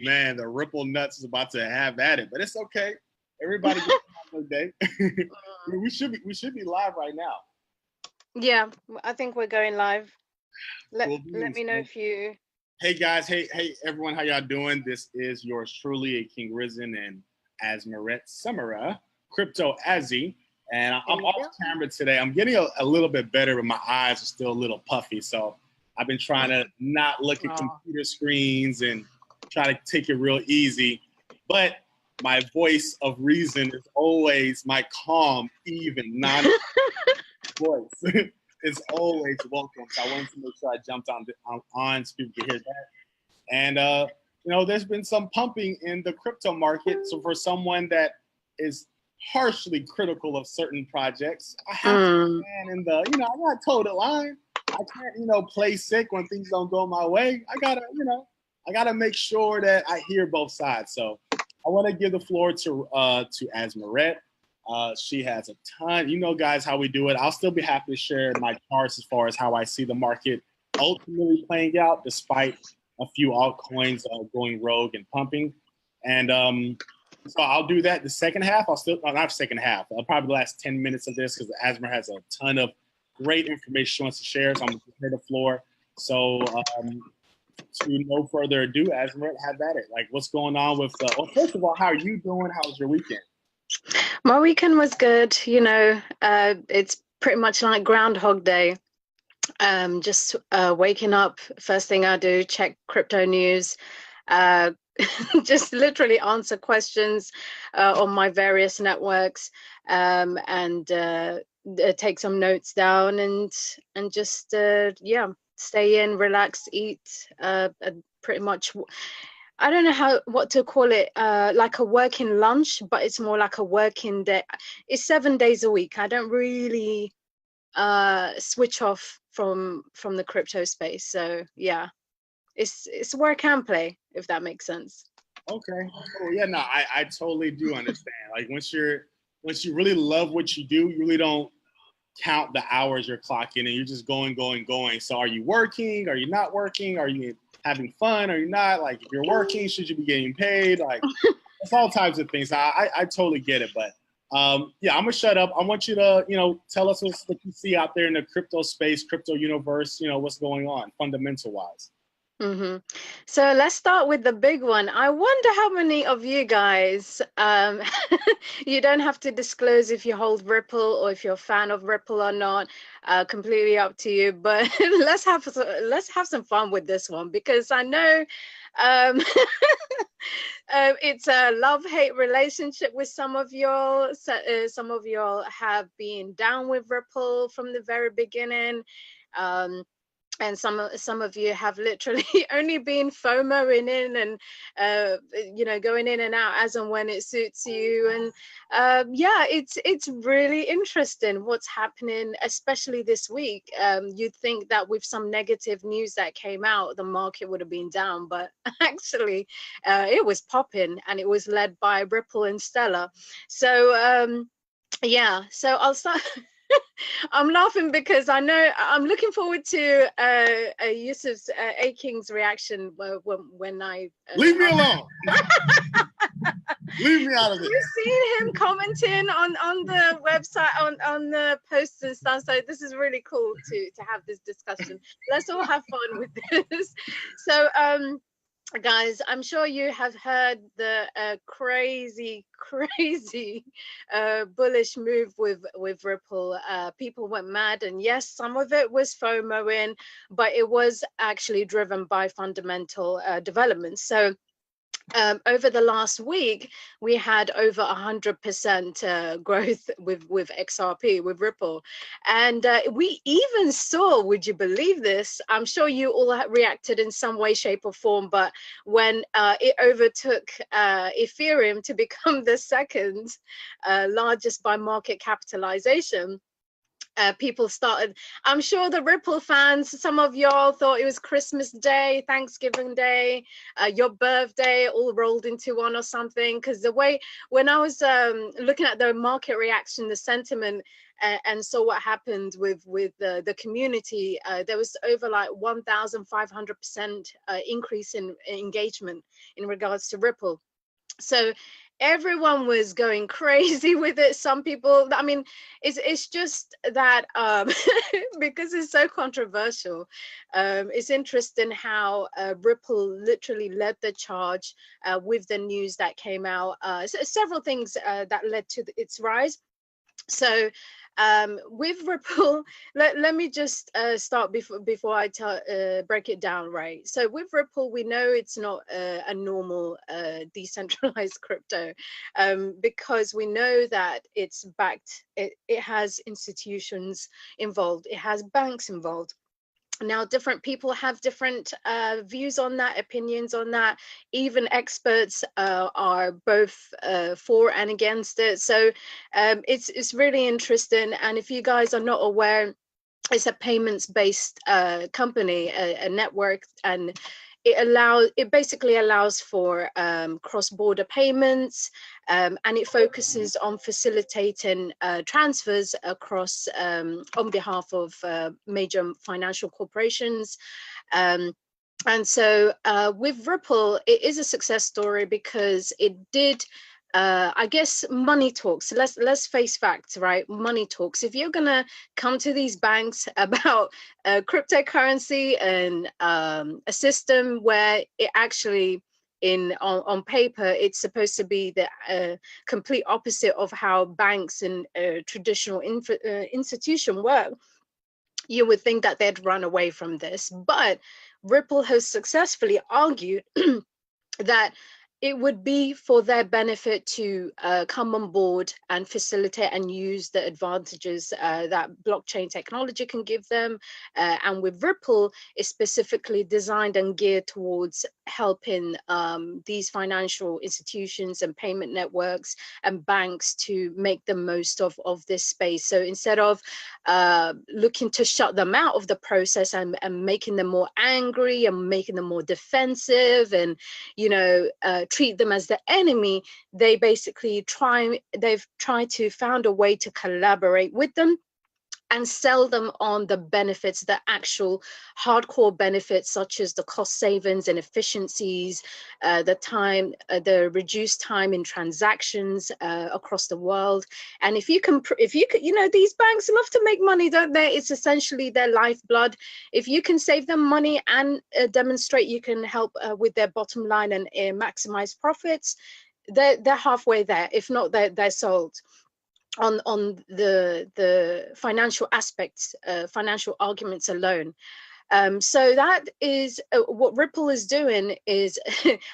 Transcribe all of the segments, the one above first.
Man, the Ripple nuts is about to have at it, but it's okay. Everybody gets a day. we should be live right now. Yeah, I think we're going live. Cool Let beans. me know if you. Hey guys, hey everyone, how y'all doing? This is yours truly, Aking Risen and Asmeret Semere, Crypto Azzy, and I'm off camera today. I'm getting a little bit better, but my eyes are still a little puffy, so I've been trying to not look at computer screens and try to take it real easy. But my voice of reason is always my calm, even, non voice. Is always welcome. So I wanted to make sure I jumped on so people can hear that. And there's been some pumping in the crypto market. So for someone that is harshly critical of certain projects, I have to stand in the, I got told the line. I can't, play sick when things don't go my way. I gotta make sure that I hear both sides. So I want to give the floor to Asmeret. She has a ton. Guys, how we do it. I'll still be happy to share my charts as far as how I see the market ultimately playing out, despite a few altcoins going rogue and pumping. And so I'll do that. The second half, not second half. Probably the last 10 minutes of this because Asmer has a ton of great information she wants to share. So I'm going to give her the floor. So to no further ado, Asmer, have at it. Like, what's going on with? Well, first of all, how are you doing? How was your weekend? My weekend was good. It's pretty much like Groundhog Day. Just waking up, first thing I do, check crypto news, just literally answer questions on my various networks, and take some notes down and just stay in, relax, eat, pretty much. I don't know what to call it, like a working lunch, but it's more like a working day. It's 7 days a week. I don't really switch off from the crypto space. So yeah, it's where I can play, if that makes sense. Okay. Oh yeah, no, I totally do understand. Like once you really love what you do, you really don't count the hours you're clocking and you're just going. So are you working? Are you not working? Are you having fun? Are you not? Like if you're working, should you be getting paid? Like it's all types of things. I totally get it. But I'm gonna shut up. I want you to, tell us what you see out there in the crypto space, crypto universe, what's going on fundamental wise. So let's start with the big one. I wonder how many of you guys, you don't have to disclose if you hold Ripple or if you're a fan of Ripple or not, completely up to you. But let's have some fun with this one because I know it's a love-hate relationship with some of y'all. Some of y'all have been down with Ripple from the very beginning. And some of you have literally only been FOMOing in and going in and out as and when it suits you. And it's really interesting what's happening, especially this week. You'd think that with some negative news that came out, the market would have been down, but actually it was popping, and it was led by Ripple and Stellar. So so I'll start. I'm laughing because I know I'm looking forward to Yusuf's Aking's reaction when I leave me alone. Leave me out of this. You've seen him commenting on the website on the posts and stuff, so this is really cool to have this discussion. Let's all have fun with this. So guys, I'm sure you have heard the crazy bullish move with Ripple. People went mad, and yes, some of it was FOMOing, but it was actually driven by fundamental developments. So over the last week, we had over 100% growth with XRP, with Ripple. And we even saw, would you believe this? I'm sure you all reacted in some way, shape or form, but when it overtook Ethereum to become the second largest by market capitalization, people started, I'm sure the Ripple fans, some of y'all thought it was Christmas Day, Thanksgiving Day, your birthday all rolled into one or something, because the way, when I was looking at the market reaction, the sentiment, And so what happened with the community, there was over like 1,500% increase in engagement in regards to Ripple. So everyone was going crazy with it. Some people, I mean, it's just that because it's so controversial, it's interesting how Ripple literally led the charge with the news that came out. Several things that led to its rise. So with Ripple, let me just start before I break it down, right? So with Ripple, we know it's not a normal decentralized crypto, because we know that it's backed, it has institutions involved, it has banks involved. Now, different people have different views on that, opinions on that. Even experts are both for and against it. So it's really interesting. And if you guys are not aware, it's a payments-based company, a network, and it basically allows for cross-border payments, and it focuses on facilitating transfers across on behalf of major financial corporations. And so with Ripple, it is a success story because it did, I guess, money talks. Let's face facts, right? Money talks. If you're gonna come to these banks about cryptocurrency and a system where it actually, on paper, it's supposed to be the complete opposite of how banks and traditional institution work, you would think that they'd run away from this. But Ripple has successfully argued that it would be for their benefit to come on board and facilitate and use the advantages that blockchain technology can give them. And with Ripple, it's specifically designed and geared towards helping these financial institutions and payment networks and banks to make the most of this space. So instead of looking to shut them out of the process and making them more angry and making them more defensive and, you know, treat them as the enemy, they've tried to found a way to collaborate with them and sell them on the benefits, the actual hardcore benefits, such as the cost savings and efficiencies, the reduced time in transactions across the world. And if you can, you know, these banks love to make money, don't they? It's essentially their lifeblood. If you can save them money and demonstrate you can help with their bottom line and maximize profits, they're halfway there. If not, they're sold on the financial aspects, financial arguments alone. So that is what Ripple is doing. Is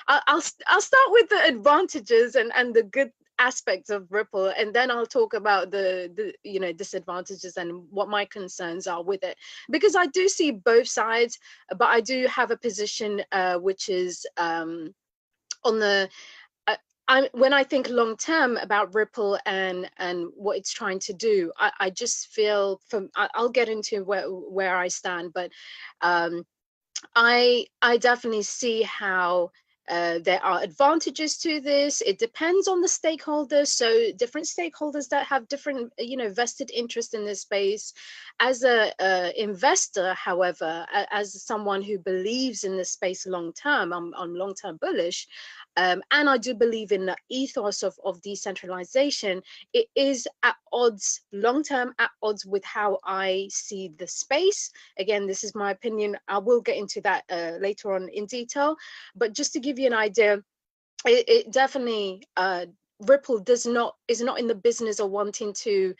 I'll start with the advantages and the good aspects of Ripple, and then I'll talk about the you know, disadvantages and what my concerns are with it, because I do see both sides, but I do have a position which is on the when I think long term about Ripple and what it's trying to do, I just feel I'll get into where I stand, but I definitely see how there are advantages to this. It depends on the stakeholders. So different stakeholders that have different, you know, vested interest in this space. As a investor, however, as someone who believes in this space long term, I'm long term bullish. And I do believe in the ethos of decentralization. It is at odds, long term, at odds with how I see the space. Again, this is my opinion. I will get into that later on in detail. But just to give you an idea, it definitely, Ripple is not in the business of wanting to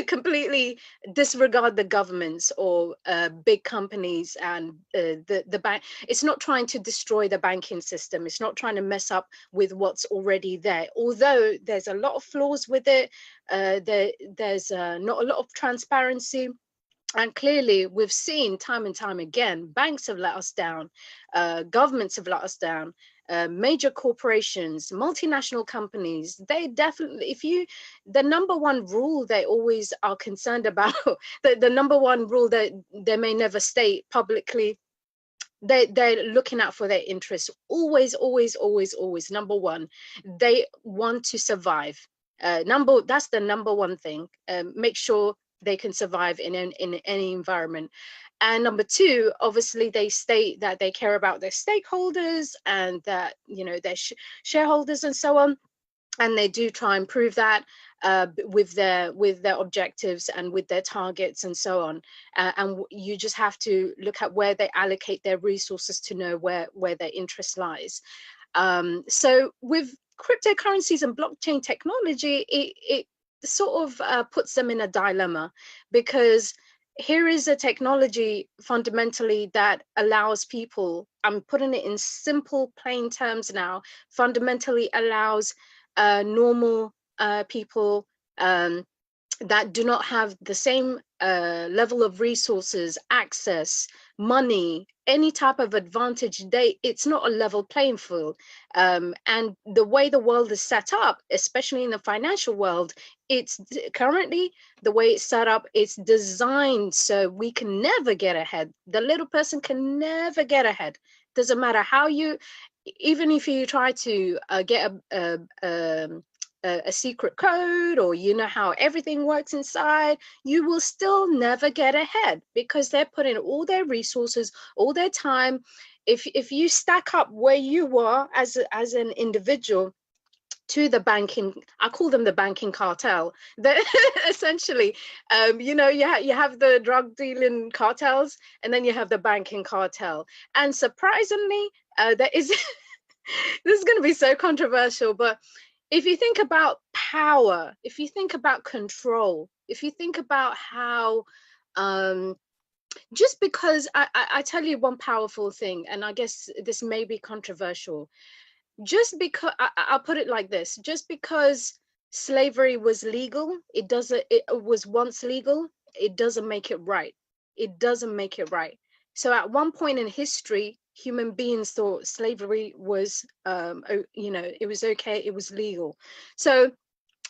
completely disregard the governments or big companies and the bank. It's not trying to destroy the banking system. It's not trying to mess up with what's already there. Although there's a lot of flaws with it, there's not a lot of transparency. And clearly, we've seen time and time again, banks have let us down, governments have let us down, major corporations, multinational companies. They definitely, the number one rule they always are concerned about, the number one rule that they may never state publicly, they're looking out for their interests. Always, always, always, always. Number one, they want to survive. That's the number one thing. Make sure they can survive in any environment. And number two, obviously, they state that they care about their stakeholders and that, you know, their shareholders and so on. And they do try and prove that with their objectives and with their targets and so on. And you just have to look at where they allocate their resources to know where their interest lies. So with cryptocurrencies and blockchain technology, it sort of puts them in a dilemma, because here is a technology fundamentally that allows people, I'm putting it in simple, plain terms now, fundamentally allows normal people that do not have the same level of resources, access, money, any type of advantage, it's not a level playing field. And the way the world is set up, especially in the financial world, it's currently the way it's set up, it's designed so we can never get ahead. The little person can never get ahead. Doesn't matter how you, even if you try to get a secret code, or you know how everything works inside, you will still never get ahead, because they're putting all their resources, all their time. If you stack up where you are as an individual to the banking, I call them the banking cartel, that essentially, you know, you have the drug dealing cartels, and then you have the banking cartel. And surprisingly, there is this is going to be so controversial, but if you think about power, if you think about control, if you think about how, just because I tell you one powerful thing, and I guess this may be controversial, just because I'll put it like this, just because slavery was legal, it was once legal, it doesn't make it right. It doesn't make it right. So at one point in history, human beings thought slavery was, you know, it was okay, it was legal. So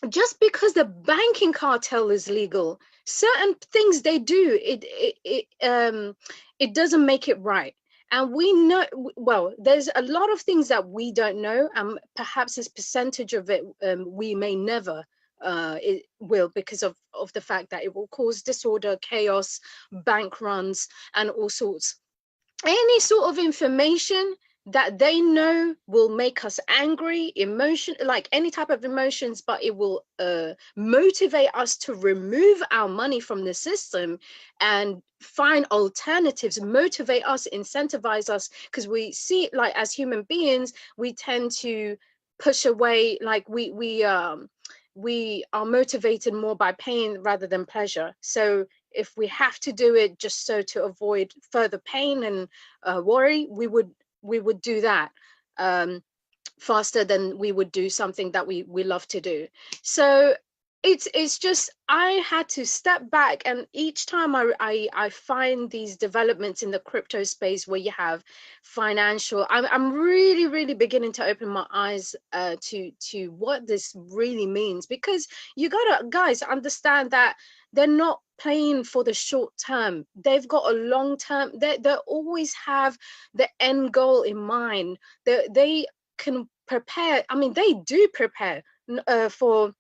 just because the banking cartel is legal, certain things they do, it doesn't make it right. And we know, well, there's a lot of things that we don't know, and perhaps this percentage of it we may never it will, because of the fact that it will cause disorder, chaos, bank runs, and all sorts. Any sort of information that they know will make us angry, emotion, like any type of emotions, but it will motivate us to remove our money from the system and find alternatives, motivate us, incentivize us, because we see, like, as human beings, we tend to push away, like we are motivated more by pain rather than pleasure. So if we have to do it just so to avoid further pain and worry, we would do that faster than we would do something that we love to do. So it's just, I had to step back, and each time I find these developments in the crypto space where you have financial, I'm really beginning to open my eyes to what this really means, because you gotta, guys, understand that they're not playing for the short term. They've got a long term, they always have the end goal in mind. They can prepare, I mean, they do prepare for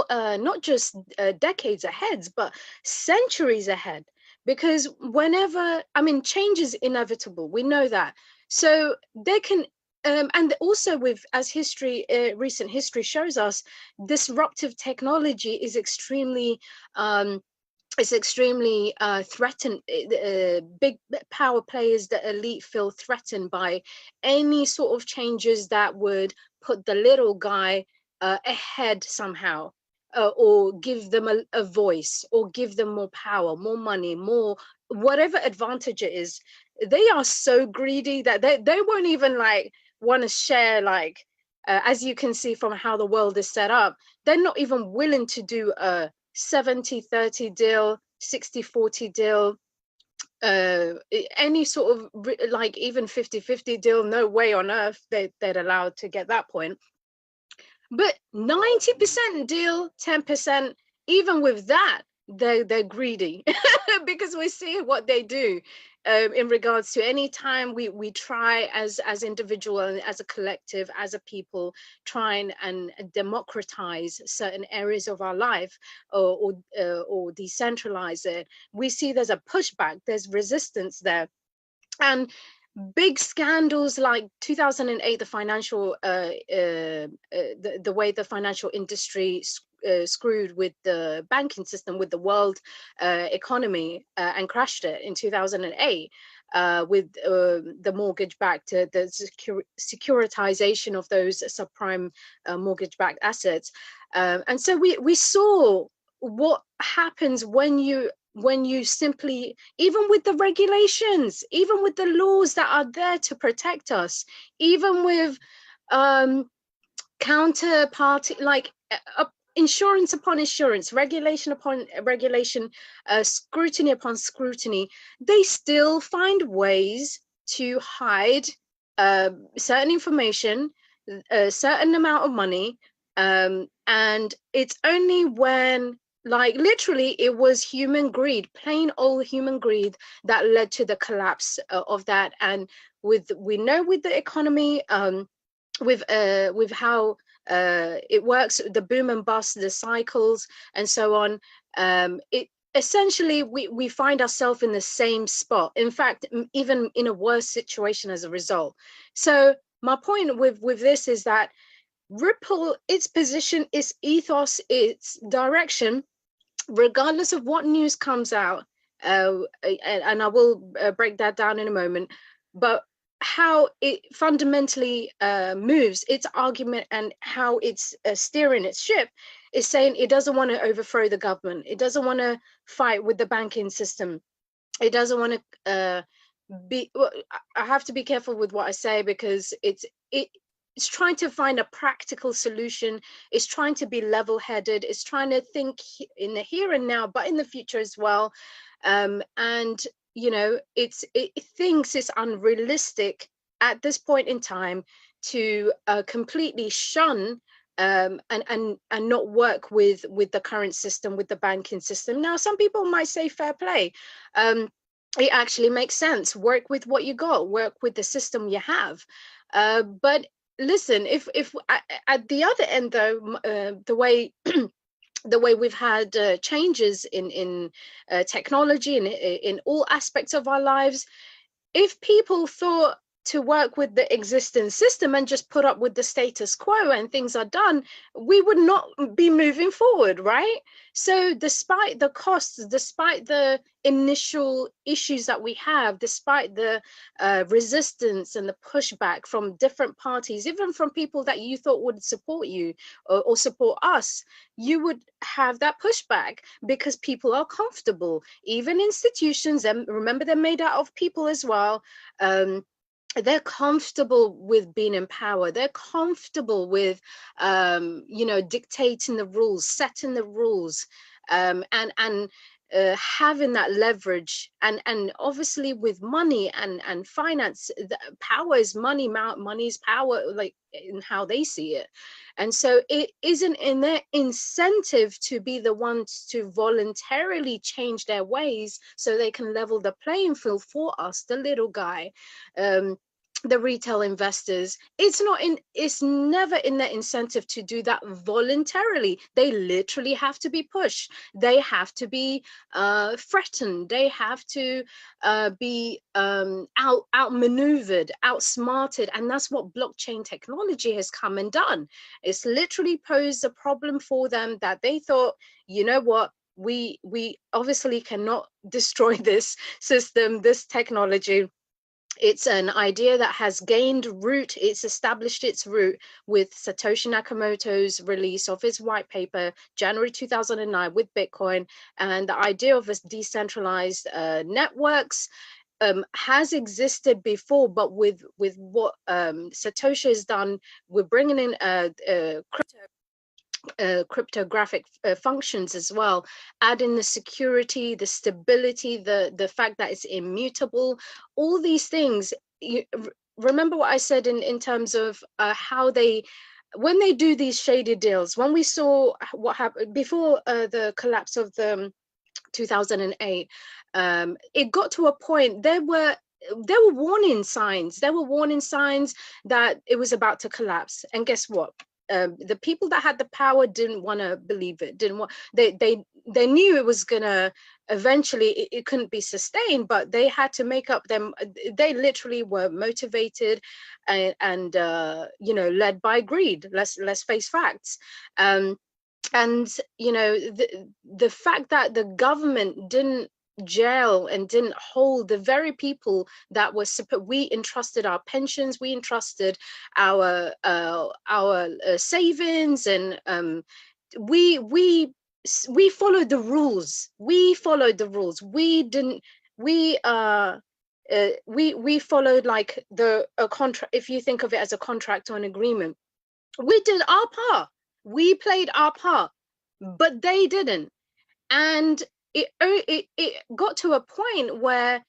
not just decades ahead, but centuries ahead. Because whenever, I mean, change is inevitable, we know that. So they can, and also with, as history, recent history shows us, disruptive technology is extremely threatened. Big power players, the elite, feel threatened by any sort of changes that would put the little guy ahead somehow, or give them a voice, or give them more power, more money, more whatever advantage it is. They are so greedy that they won't even like want to share, like as you can see from how the world is set up, they're not even willing to do a 70-30 deal, 60-40 deal, any sort of like even 50-50 deal. No way on earth they'd allowed to get that point. But 90% deal, 10%, even with that, they're greedy because we see what they do. in regards to any time we try as individual and as a collective, as a people, try and democratize certain areas of our life, or decentralize it, we see there's a pushback, there's resistance there. And big scandals like 2008, the financial the way the financial industry screwed with the banking system, with the world economy, and crashed it in 2008, with the mortgage-backed, the securitization of those subprime mortgage-backed assets. And so we saw what happens when you simply, even with the regulations, even with the laws that are there to protect us, even with counterparty, like insurance upon insurance, regulation upon regulation, scrutiny upon scrutiny, they still find ways to hide certain information, a certain amount of money. And it's only when, like, literally it was human greed, plain old human greed, that led to the collapse of that. And we know with the economy, with how it works, the boom and bust, the cycles, and so on, it essentially, we find ourselves in the same spot, in fact, even in a worse situation as a result. So my point with this is that Ripple, its position, its ethos, its direction, regardless of what news comes out, and I will break that down in a moment, but how it fundamentally moves its argument, and how it's steering its ship, is saying it doesn't want to overthrow the government. It doesn't want to fight with the banking system. It doesn't want to be, well, I have to be careful with what I say, because it's trying to find a practical solution. It's trying to be level-headed. It's trying to think in the here and now, but in the future as well. And you know, it thinks it's unrealistic at this point in time to completely shun and not work with the current system, with the banking system. Now, some people might say fair play. It actually makes sense. Work with what you got. Work with the system you have. But listen, if at the other end, though, the way the way we've had changes in technology and in all aspects of our lives, if people thought to work with the existing system and just put up with the status quo and things are done, we would not be moving forward, right? So despite the costs, despite the initial issues that we have, despite the resistance and the pushback from different parties, even from people that you thought would support you or support us, you would have that pushback because people are comfortable. Even institutions, and remember, they're made out of people as well. They're comfortable with being in power. They're comfortable with, you know, dictating the rules, setting the rules, and having that leverage. And obviously with money and finance, power is money. Money is power, like in how they see it. And so it isn't in their incentive to be the ones to voluntarily change their ways so they can level the playing field for us, the little guy, the retail investors. It's never in their incentive to do that voluntarily. They literally have to be pushed. They have to be threatened. They have to be outmaneuvered, outsmarted. And that's what blockchain technology has come and done. It's literally posed a problem for them that they thought, you know what, we obviously cannot destroy this system, this technology. It's an idea that has gained root. It's established its root with Satoshi Nakamoto's release of his white paper, January 2009, with Bitcoin. And the idea of this decentralized networks has existed before, but with what Satoshi has done, we're bringing in cryptographic functions as well, adding the security, the stability, the fact that it's immutable, all these things. Remember what I said in terms of how they, when they do these shady deals, when we saw what happened before the collapse of the 2008, it got to a point, there were warning signs. There were warning signs that it was about to collapse. And guess what? The people that had the power didn't want to believe it. Didn't want. They knew it was gonna eventually. It couldn't be sustained, but they had to make up them. They literally were motivated, and you know, led by greed. Let's face facts. And you know, the fact that the government didn't jail and didn't hold the very people that were we entrusted our pensions, we entrusted our savings, and we followed the rules. We followed the rules. We didn't. We followed like a contract. If you think of it as a contract or an agreement, we did our part. We played our part, but they didn't. And it got to a point where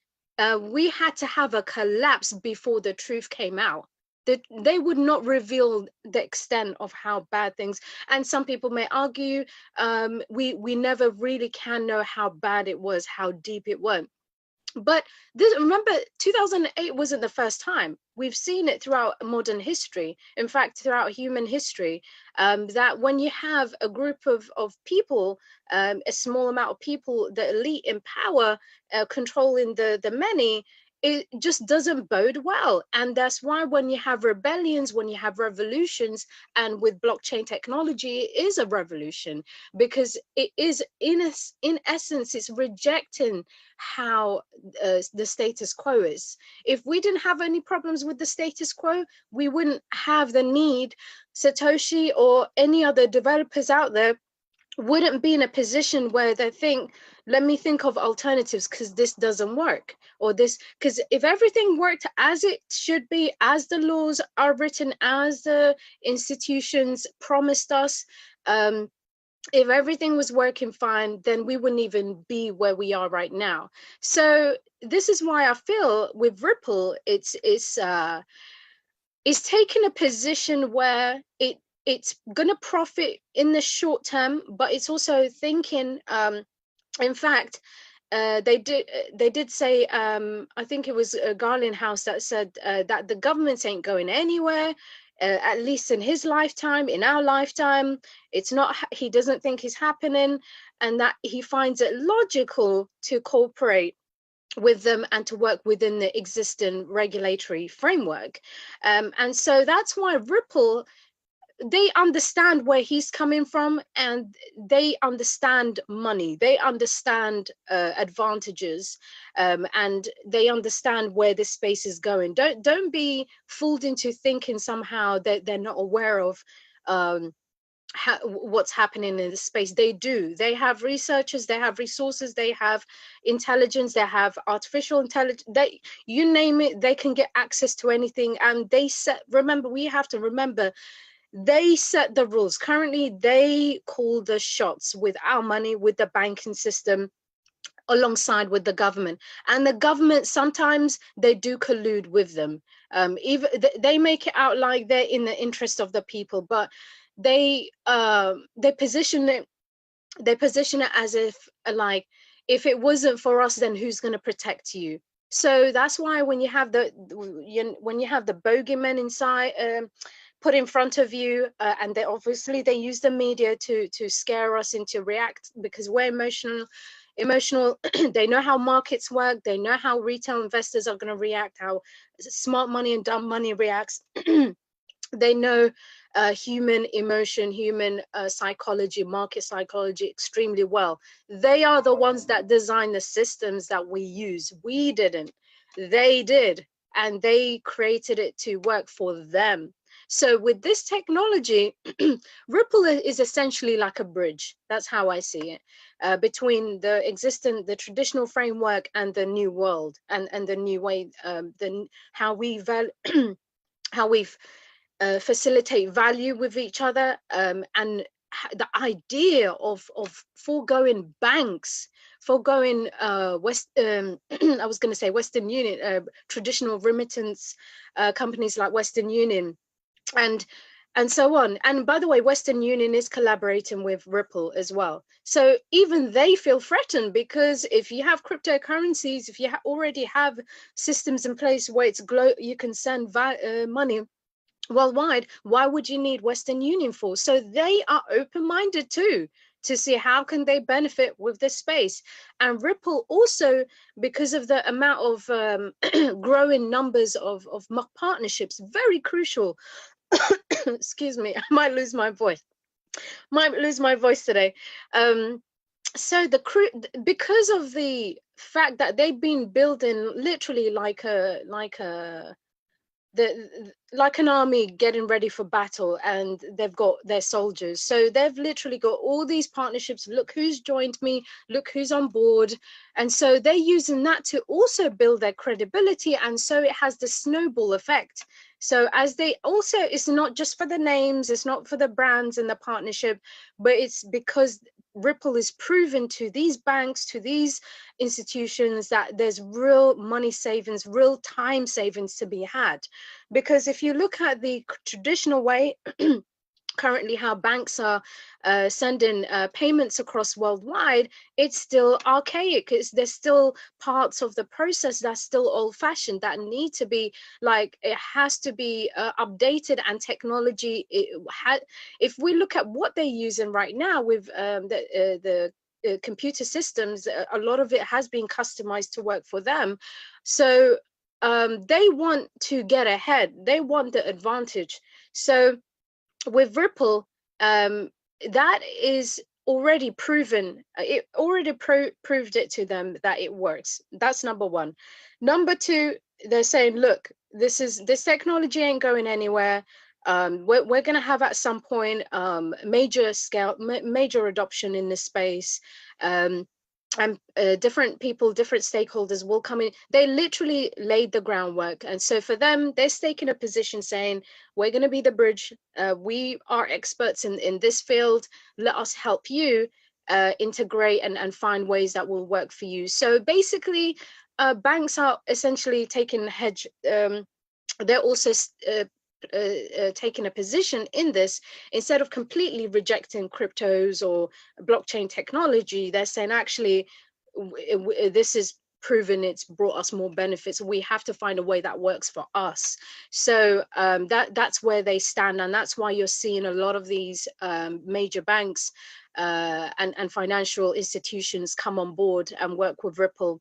we had to have a collapse before the truth came out. That they would not reveal the extent of how bad things. And some people may argue, we never really can know how bad it was, how deep it went. But this, remember, 2008 wasn't the first time. We've seen it throughout modern history. In fact, throughout human history, that when you have a group of people, a small amount of people, the elite in power, controlling the many, it just doesn't bode well. And that's why when you have rebellions, when you have revolutions, and with blockchain technology, it is a revolution, because it is in essence, it's rejecting how the status quo is. If we didn't have any problems with the status quo, we wouldn't have the need. Satoshi or any other developers out there wouldn't be in a position where they think, let me think of alternatives, because this doesn't work, or this, because if everything worked as it should be, as the laws are written, as the institutions promised us, if everything was working fine, then we wouldn't even be where we are right now. So this is why I feel with Ripple, it's taking a position where it's gonna profit in the short term, but it's also thinking, in fact, they did say, I think it was Garland House that said that the government ain't going anywhere, at least in his lifetime, in our lifetime. It's not, he doesn't think it's happening, and that he finds it logical to cooperate with them and to work within the existing regulatory framework. And so that's why Ripple, they understand where he's coming from, and they understand money, they understand advantages, and they understand where this space is going. Don't be fooled into thinking somehow that they're not aware of what's happening in the space. They do. They have researchers, they have resources, they have intelligence, they have artificial intelligence, they, you name it, they can get access to anything. And they set, remember, we have to remember, they set the rules. Currently, they call the shots with our money, with the banking system, alongside with the government. And the government, sometimes they do collude with them. Even they make it out like they're in the interest of the people, but they position it as if, like, if it wasn't for us, then who's going to protect you? So that's why when you have the bogeymen inside, put in front of you, and they obviously they use the media to scare us into react, because we're emotional. They know how markets work, they know how retail investors are going to react, how smart money and dumb money reacts. They know human emotion, human psychology, market psychology extremely well. They are the ones that design the systems that we use. We didn't. They did, and they created it to work for them. So with this technology, Ripple is essentially like a bridge. That's how I see it, between the traditional framework and the new world, and the new way, how we how we facilitate value with each other, and the idea of foregoing banks, foregoing I was going to say Western Union, traditional remittance companies like Western Union, and and so on. And by the way, Western Union is collaborating with Ripple as well. So even they feel threatened, because if you have cryptocurrencies, if you already have systems in place where it's you can send money worldwide, why would you need Western Union for? So they are open-minded too, to see how can they benefit with this space. And Ripple also, because of the amount of growing numbers of partnerships, very crucial. Excuse me, I might lose my voice. Today. So because of the fact that they've been building literally like an army getting ready for battle, and they've got their soldiers, so they've literally got all these partnerships. Look who's joined me, look who's on board. And so they're using that to also build their credibility, and so it has the snowball effect. So as they also, it's not just for the names, it's not for the brands and the partnership, but it's because Ripple is proven to these banks, to these institutions, that there's real money savings, real time savings to be had. Because if you look at the traditional way, currently how banks are sending payments across worldwide, it's still archaic. There's still parts of the process that's still old-fashioned, that need to be, like, it has to be updated. And technology, if we look at what they're using right now with the computer systems, a lot of it has been customized to work for them. So they want to get ahead, they want the advantage. So with Ripple, that is already proven. It already proved it to them that it works. That's number one. Number two, they're saying, look, this technology ain't going anywhere. We're going to have at some point major scale, major adoption in this space. And different people, different stakeholders will come in. They literally laid the groundwork. And so for them, they're taking a position saying, we're going to be the bridge. We are experts in this field. Let us help you integrate and find ways that will work for you. So basically, banks are essentially taking the hedge. They're also taking a position in this. Instead of completely rejecting cryptos or blockchain technology, they're saying, actually, this is proven, it's brought us more benefits. We have to find a way that works for us. So that's where they stand, and that's why you're seeing a lot of these major banks and financial institutions come on board and work with Ripple.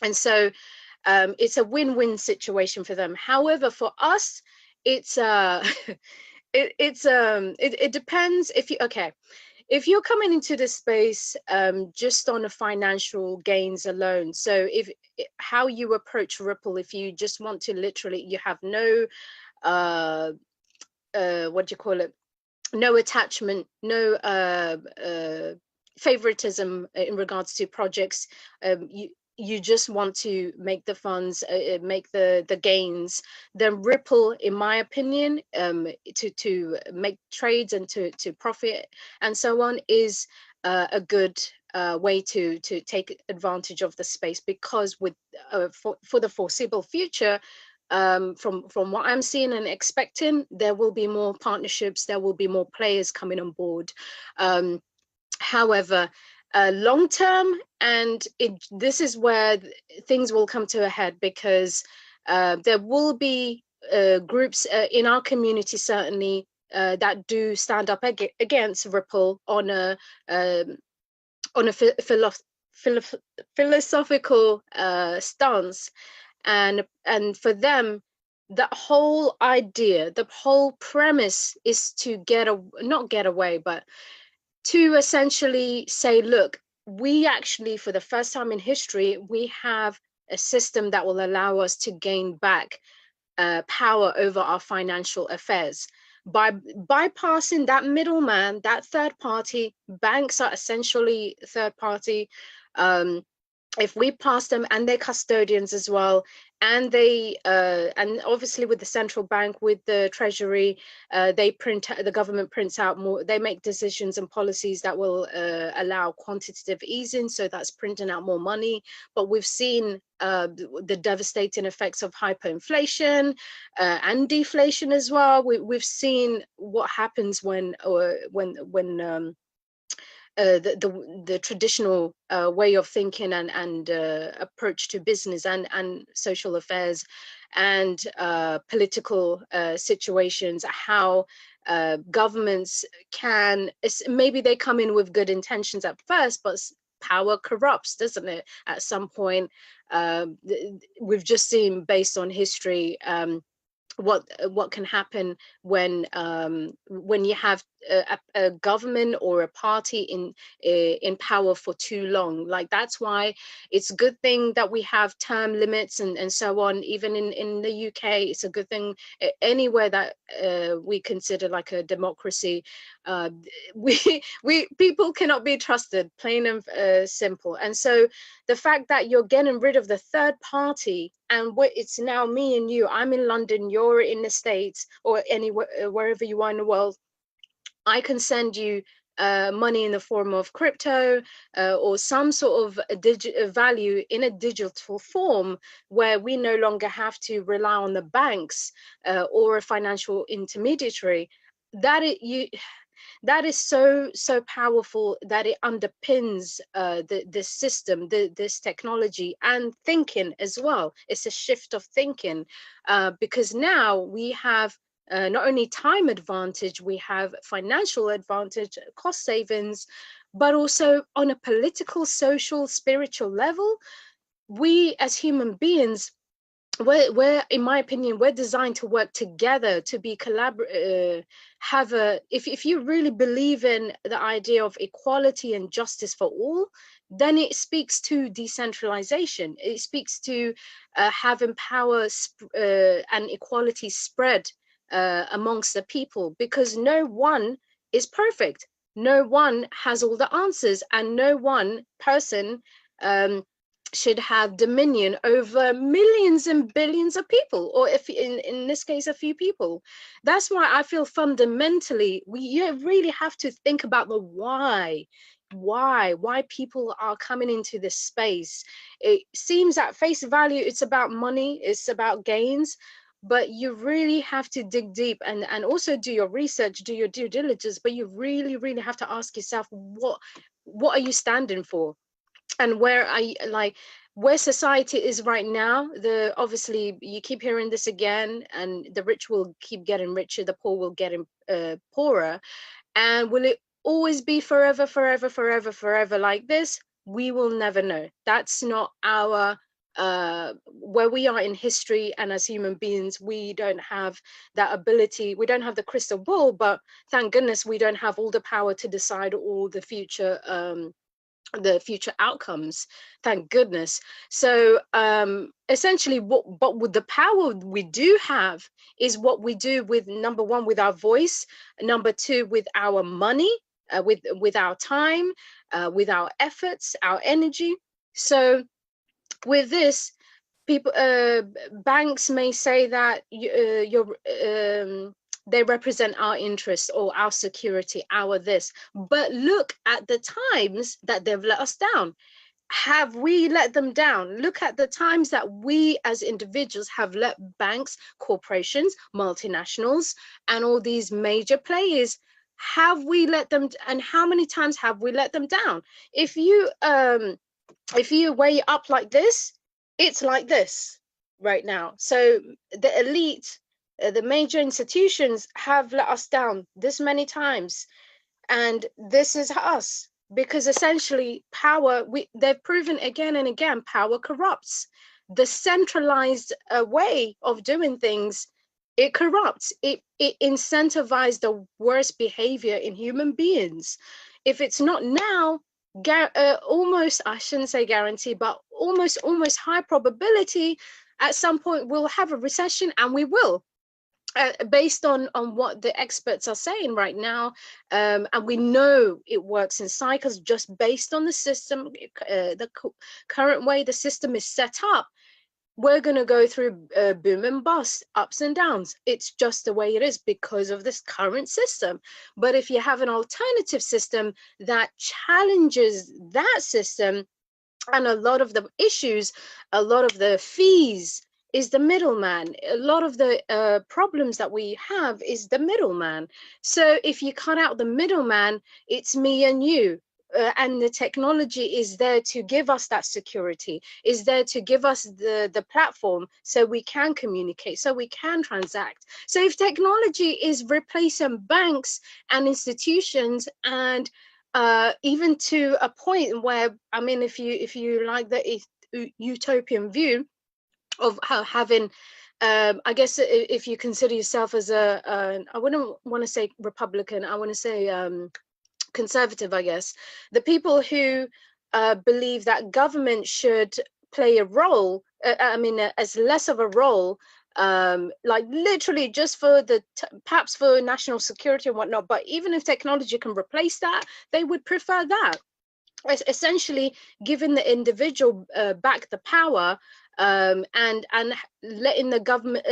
And so it's a win-win situation for them. However, for us, it's it depends. If you're coming into this space just on a financial gains alone, so how you approach Ripple, if you just want to literally, you have no what do you call it, no attachment, no favoritism in regards to projects, you just want to make the funds, make the gains, then Ripple, in my opinion, to make trades and to profit and so on, is a good way to take advantage of the space. Because with for the foreseeable future, from what I'm seeing and expecting, there will be more partnerships, there will be more players coming on board. However, long term, and this is where things will come to a head, because there will be groups in our community, certainly, that do stand up against Ripple on a philosophical stance, and for them, the whole idea, the whole premise is to not get away, but to essentially say, look, we actually, for the first time in history, we have a system that will allow us to gain back power over our financial affairs. By bypassing that middleman, that third party, banks are essentially third party. If we pass them, and they're custodians as well, and they and obviously with the central bank, with the treasury, the government prints out more, they make decisions and policies that will allow quantitative easing, so that's printing out more money. But we've seen the devastating effects of hyperinflation and deflation as well. We've seen what happens when the traditional way of thinking and approach to business and social affairs and political situations, how governments can, maybe they come in with good intentions at first, but power corrupts, doesn't it, at some point? We've just seen, based on history, what can happen when you have a government or a party in power for too long. Like, that's why it's a good thing that we have term limits and so on. Even in the UK, it's a good thing. Anywhere that we consider like a democracy, we people cannot be trusted, plain and simple. And so the fact that you're getting rid of the third party, and it's now me and you, I'm in London, you're in the States, or anywhere, wherever you are in the world, I can send you money in the form of crypto or some sort of a value in a digital form, where we no longer have to rely on the banks or a financial intermediary. That is so powerful, that it underpins this system, this technology and thinking as well. It's a shift of thinking because now we have not only time advantage, we have financial advantage, cost savings, but also on a political, social, spiritual level. We as human beings, we're in my opinion, we're designed to work together, to be have a, if you really believe in the idea of equality and justice for all, then it speaks to decentralization. It speaks to having power and equality spread amongst the people, because no one is perfect, no one has all the answers, and no one person should have dominion over millions and billions of people, or if in this case a few people. That's why I feel fundamentally you really have to think about the why people are coming into this space. It seems at face value it's about money, it's about gains, but you really have to dig deep and also do your research, do your due diligence, but you really have to ask yourself, what are you standing for? And where I like where society is right now. The obviously you keep hearing this again, and the rich will keep getting richer, the poor will get poorer. And will it always be forever like this? We will never know. That's not our where we are in history, and as human beings, we don't have that ability. We don't have the crystal ball, but thank goodness we don't have all the power to decide all the future outcomes, thank goodness. So essentially but with the power we do have is what we do with, number one, with our voice, number two, with our money, with our time, with our efforts, our energy. So with this, people, banks may say that they represent our interest or our security, our this. But look at the times that they've let us down. Have we let them down? Look at the times that we as individuals have let banks, corporations, multinationals, and all these major players, have we let them, and how many times have we let them down? If you weigh it up like this, it's like this right now. So the elite, the major institutions have let us down this many times, and this is us, because essentially power, they've proven again and again, power corrupts. The centralized way of doing things, it corrupts. It incentivizes the worst behavior in human beings. If it's not now, almost, I shouldn't say guarantee, but almost high probability, at some point we'll have a recession, and we will, based on what the experts are saying right now. And we know it works in cycles, just based on the system, the current way the system is set up. we're going to go through boom and bust, ups and downs. It's just the way it is because of this current system. But if you have an alternative system that challenges that system, and a lot of the issues, a lot of the fees is the middleman. A lot of the problems that we have is the middleman. So if you cut out the middleman, it's me and you. And the technology is there to give us that security, is there to give us the platform so we can communicate, so we can transact. So if technology is replacing banks and institutions, and even to a point where, I mean, if you like the utopian view of how having, I guess if you consider yourself as I wouldn't want to say Republican, I want to say conservative, I guess, the people who believe that government should play a role, I mean, as less of a role, like literally just for the perhaps for national security and whatnot. But even if technology can replace that, they would prefer that. Essentially giving the individual back the power, and letting the government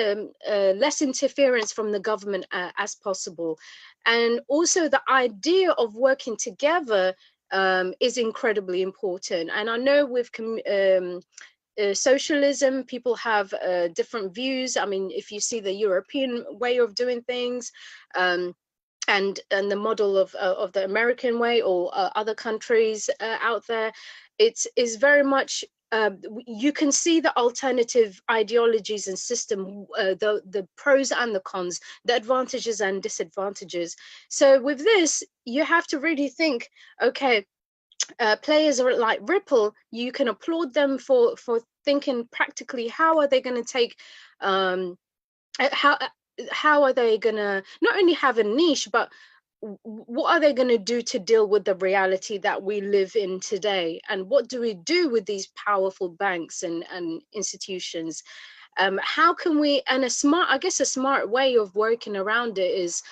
less interference from the government as possible. And also the idea of working together is incredibly important. And I know with socialism, people have different views. I mean, if you see the European way of doing things, and the model of the American way, or other countries out there, it is very much you can see the alternative ideologies and system, the pros and the cons, the advantages and disadvantages. So with this, you have to really think, okay, players are like Ripple, you can applaud them for thinking practically, how are they going to take how are they going to not only have a niche, but what are they going to do to deal with the reality that we live in today? And what do we do with these powerful banks and institutions? How can we, and a smart way of working around it is,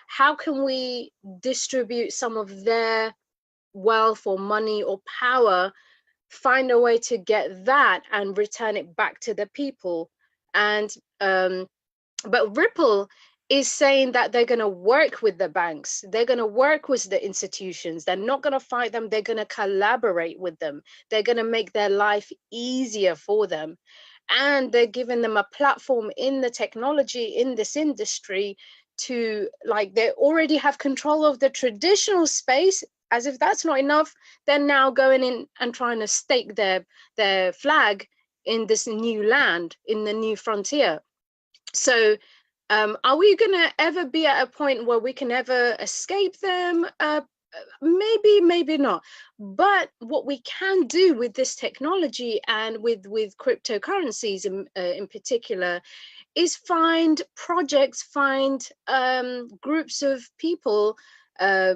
how can we distribute some of their wealth or money or power, find a way to get that and return it back to the people? And but Ripple is saying that they're going to work with the banks, they're going to work with the institutions, they're not going to fight them, they're going to collaborate with them, they're going to make their life easier for them, and they're giving them a platform in the technology, in this industry, to, like, they already have control of the traditional space. As if that's not enough, they're now going in and trying to stake their flag in this new land, in the new frontier. So are we going to ever be at a point where we can ever escape them? Maybe, maybe not. But what we can do with this technology, and with cryptocurrencies in particular, is find projects, find groups of people, uh,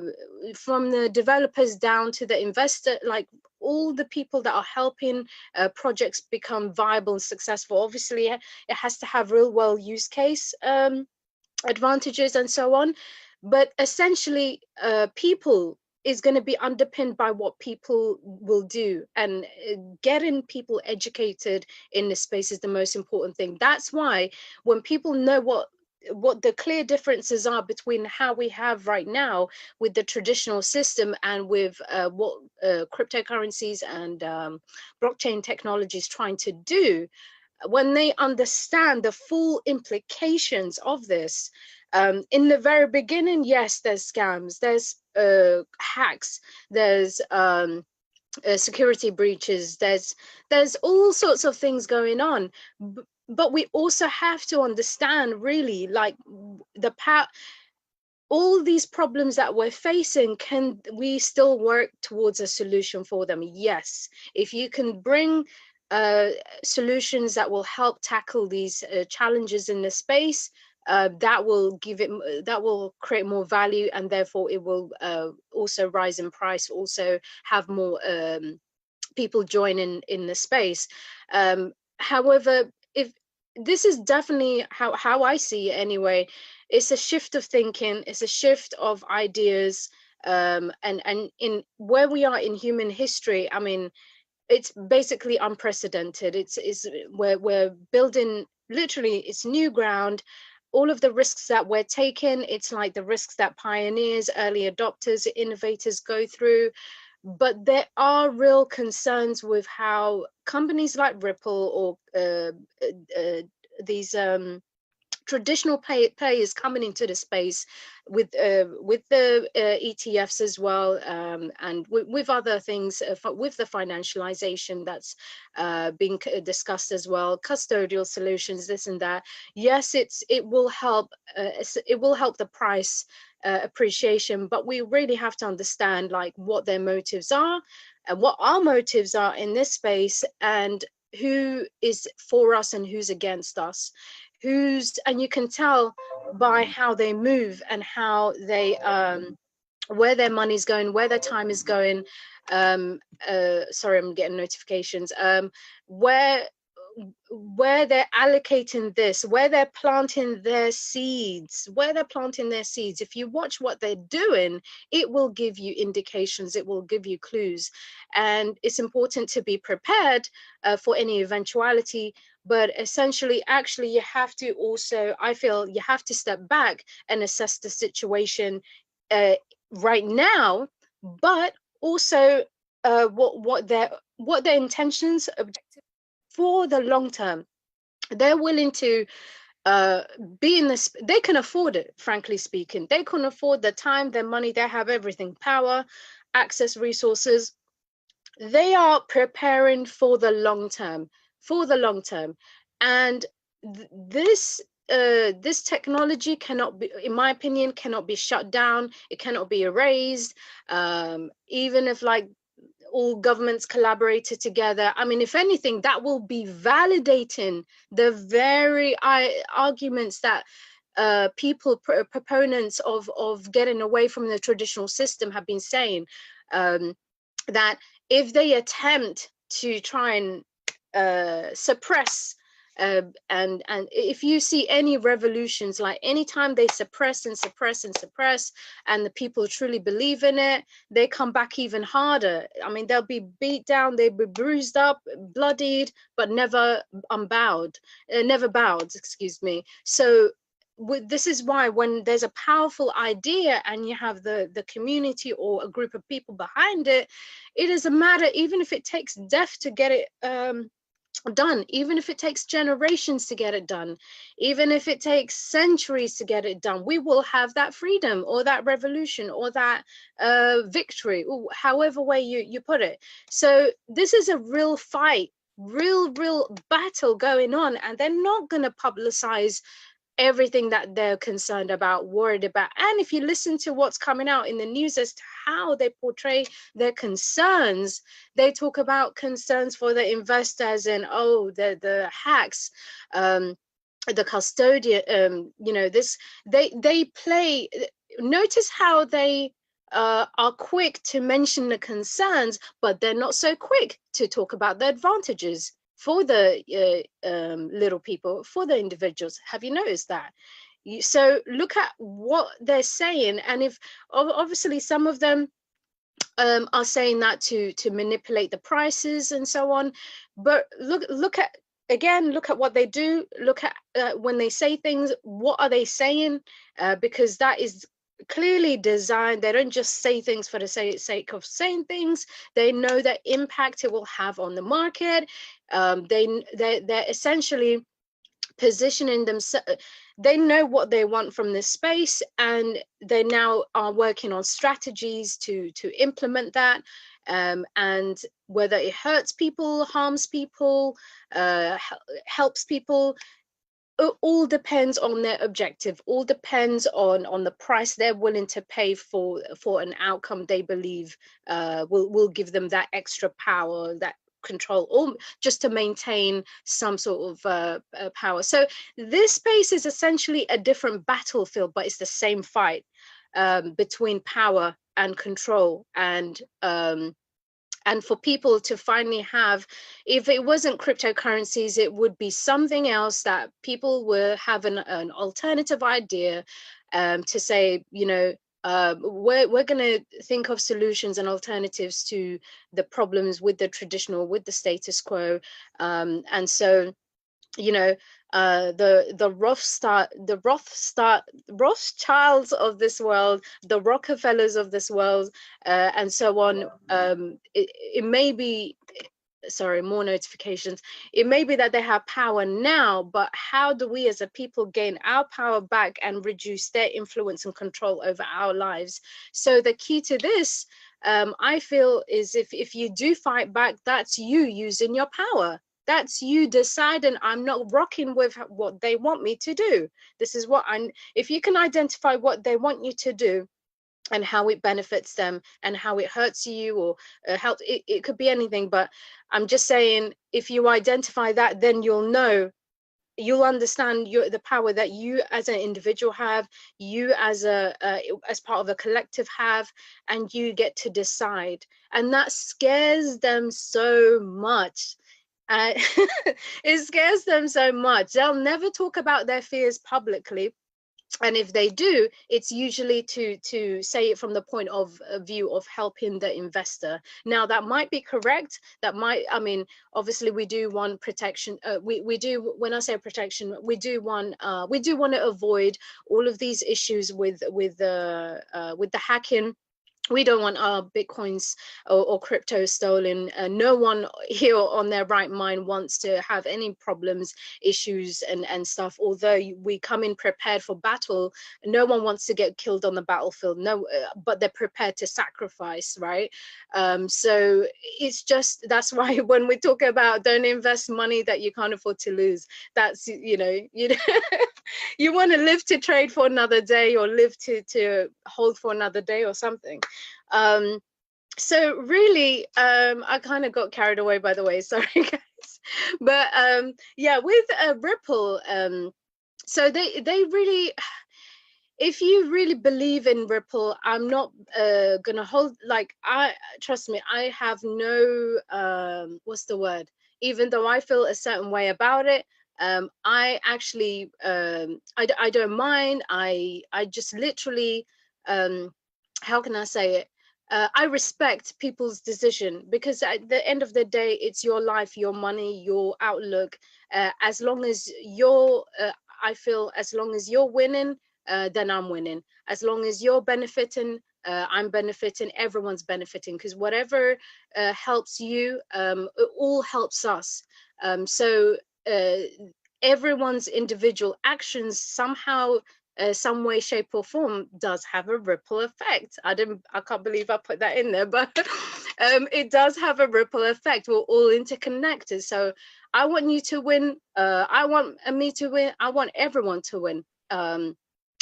from the developers down to the investor, like all the people that are helping projects become viable and successful. Obviously, it has to have real world use case advantages and so on. But essentially, people is going to be underpinned by what people will do, and getting people educated in this space is the most important thing. That's why when people know what the clear differences are between how we have right now with the traditional system, and with what cryptocurrencies and blockchain technology is trying to do, when they understand the full implications of this, in the very beginning, yes, there's scams, there's hacks, there's security breaches, there's all sorts of things going on. But we also have to understand, really, like, the power, all these problems that we're facing, can we still work towards a solution for them? Yes. If you can bring solutions that will help tackle these challenges in the space, that will create more value, and therefore it will also rise in price, also have more people join in the space. However, if this is definitely how I see it anyway, it's a shift of thinking, it's a shift of ideas, and in where we are in human history. I mean, it's basically unprecedented. It's we're building, literally, it's new ground. All of the risks that we're taking, it's like the risks that pioneers, early adopters, innovators go through. But there are real concerns with how companies like Ripple or these traditional players coming into the space with the ETFs as well, and with other things, with the financialization that's being discussed as well, custodial solutions, this and that. Yes, it will help. It will help the price appreciation, but we really have to understand like what their motives are and what our motives are in this space, and who is for us and who's against us. And you can tell by how they move and how they where their money's going, where their time is going. Sorry, I'm getting notifications. Where they're allocating this, where they're planting their seeds, If you watch what they're doing, it will give you indications, it will give you clues. And it's important to be prepared for any eventuality. But essentially, actually, you have to also, I feel you have to step back and assess the situation right now, but also what their intentions, objectives for the long term. They're willing to be in this. They can afford it, frankly speaking. They can afford the time, their money. They have everything: power, access, resources. They are preparing for the long term, and this technology cannot be, in my opinion, cannot be shut down. It cannot be erased. Even if like all governments collaborated together, I mean, if anything, that will be validating the very arguments that proponents of getting away from the traditional system have been saying, that if they attempt to try and suppress, and if you see any revolutions, like anytime they suppress and suppress and suppress, and the people truly believe in it, they come back even harder. I mean, they'll be beat down, they'll be bruised up, bloodied, but never unbowed, never bowed, excuse me. So this is why when there's a powerful idea and you have the community or a group of people behind it, it is a matter, even if it takes death to get it done, even if it takes generations to get it done, even if it takes centuries to get it done, we will have that freedom or that revolution or that victory, or however way you put it. So this is a real fight, real battle going on, and they're not going to publicize everything that they're concerned about, worried about. And if you listen to what's coming out in the news as to how they portray their concerns, they talk about concerns for the investors and the hacks, the custodian, this they play. Notice how they are quick to mention the concerns, but they're not so quick to talk about the advantages for the little people, for the individuals. Have you noticed that? So look at what they're saying, and if obviously some of them are saying that to manipulate the prices and so on, but look at what they do. Look at when they say things, what are they saying? Because that is clearly designed. They don't just say things for the sake of saying things. They know the impact it will have on the market. They're essentially positioning themselves. They know what they want from this space, and they now are working on strategies to implement that. And whether it hurts people, harms people, helps people, it all depends on their objective, all depends on the price they're willing to pay for an outcome they believe will give them that extra power, that control, or just to maintain some sort of power. So this space is essentially a different battlefield, but it's the same fight between power and control. And for people to finally have, if it wasn't cryptocurrencies, it would be something else that people will have an alternative idea to say, we're going to think of solutions and alternatives to the problems with the traditional, with the status quo. And so, you know, the Rothschilds of this world, the Rockefellers of this world, and so on. It may be, sorry, more notifications. It may be that they have power now, but how do we as a people gain our power back and reduce their influence and control over our lives? So the key to this, I feel, is if you do fight back, that's you using your power. That's you deciding, I'm not rocking with what they want me to do. This is what I'm, if you can identify what they want you to do, and how it benefits them and how it hurts you, or help, it could be anything, but I'm just saying, if you identify that, then you'll know, you'll understand the power that you as an individual have, you as as part of a collective have, and you get to decide. And that scares them so much. It scares them so much. They'll never talk about their fears publicly, and if they do, it's usually to say it from the point of view of helping the investor. Now, that might be correct. That might, I mean, obviously we do want protection. We do, when I say protection, we do want to avoid all of these issues with the hacking. We don't want our bitcoins or crypto stolen. No one here on their right mind wants to have any problems, issues, and stuff. Although we come in prepared for battle, no one wants to get killed on the battlefield. No, but they're prepared to sacrifice, right? So it's just, that's why when we talk about don't invest money that you can't afford to lose, that's, you know, you want to live to trade for another day, or live to hold for another day or something. So really, I kind of got carried away, by the way, sorry guys. But yeah, with Ripple, so they really, if you really believe in Ripple, I'm not gonna hold, like, trust me, I have no what's the word, even though I feel a certain way about it, I actually I don't mind. I just literally, how can I say it, I respect people's decision, because at the end of the day, it's your life, your money, your outlook. As long as you're, I feel, as long as you're winning, then I'm winning. As long as you're benefiting, I'm benefiting, everyone's benefiting, because whatever helps you, it all helps us. So everyone's individual actions somehow, some way, shape, or form, does have a ripple effect. I can't believe I put that in there, but it does have a ripple effect. We're all interconnected. So I want you to win. I want me to win. I want everyone to win.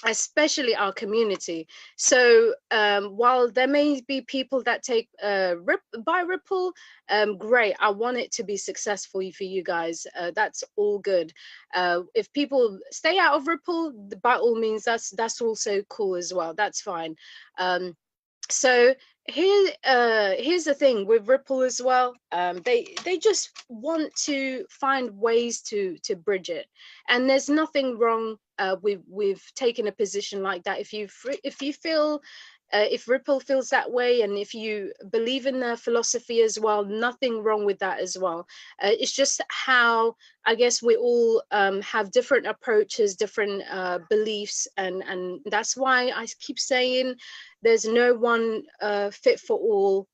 Especially our community. So while there may be people that take buy Ripple, great, I want it to be successful for you guys. That's all good. If people stay out of Ripple, by all means, that's also cool as well. That's fine. So here's the thing with Ripple as well. They just want to find ways to bridge it, and there's nothing wrong with taking a position like that. If you feel, if Ripple feels that way, and if you believe in their philosophy as well, nothing wrong with that as well. It's just how, I guess, we all have different approaches, different beliefs, and that's why I keep saying there's no one fit for all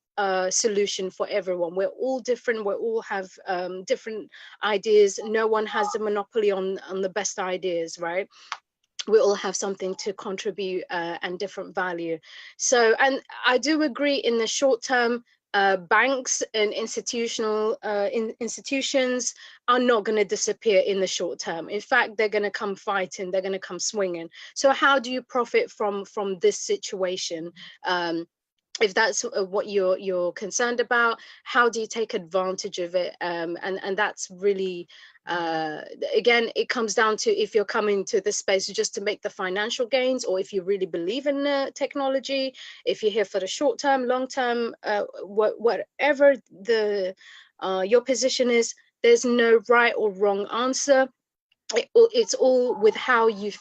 solution for everyone. We're all different. We all have different ideas. No one has a monopoly on the best ideas, right? We all have something to contribute and different value. So, and I do agree, in the short term, banks and institutions are not going to disappear in the short term. In fact, they're going to come fighting. They're going to come swinging. So how do you profit from this situation? If that's what you're concerned about, how do you take advantage of it? And that's really, again, it comes down to if you're coming to this space just to make the financial gains, or if you really believe in the technology, if you're here for the short term, long term, whatever the your position is. There's no right or wrong answer. it's all with how you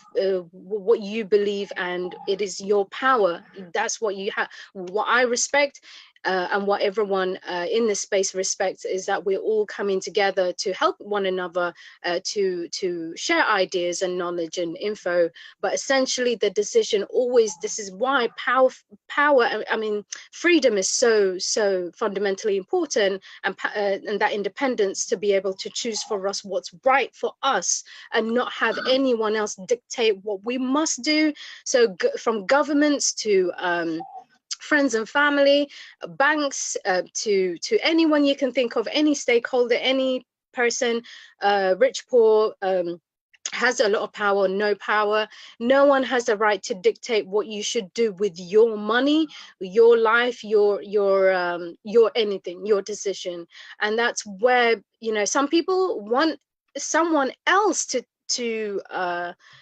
what you believe, and it is your power. That's what you have. What I respect, and what everyone in this space respects, is that we're all coming together to help one another, to share ideas and knowledge and info. But essentially the decision always, this is why power, I mean freedom is so fundamentally important, and that independence to be able to choose for us what's right for us, and not have anyone else dictate what we must do. So from governments to friends and family, banks, to anyone you can think of, any stakeholder, any person, rich, poor, has a lot of power, no power. No one has the right to dictate what you should do with your money, your life, your anything, your decision. And that's where, you know, some people want someone else to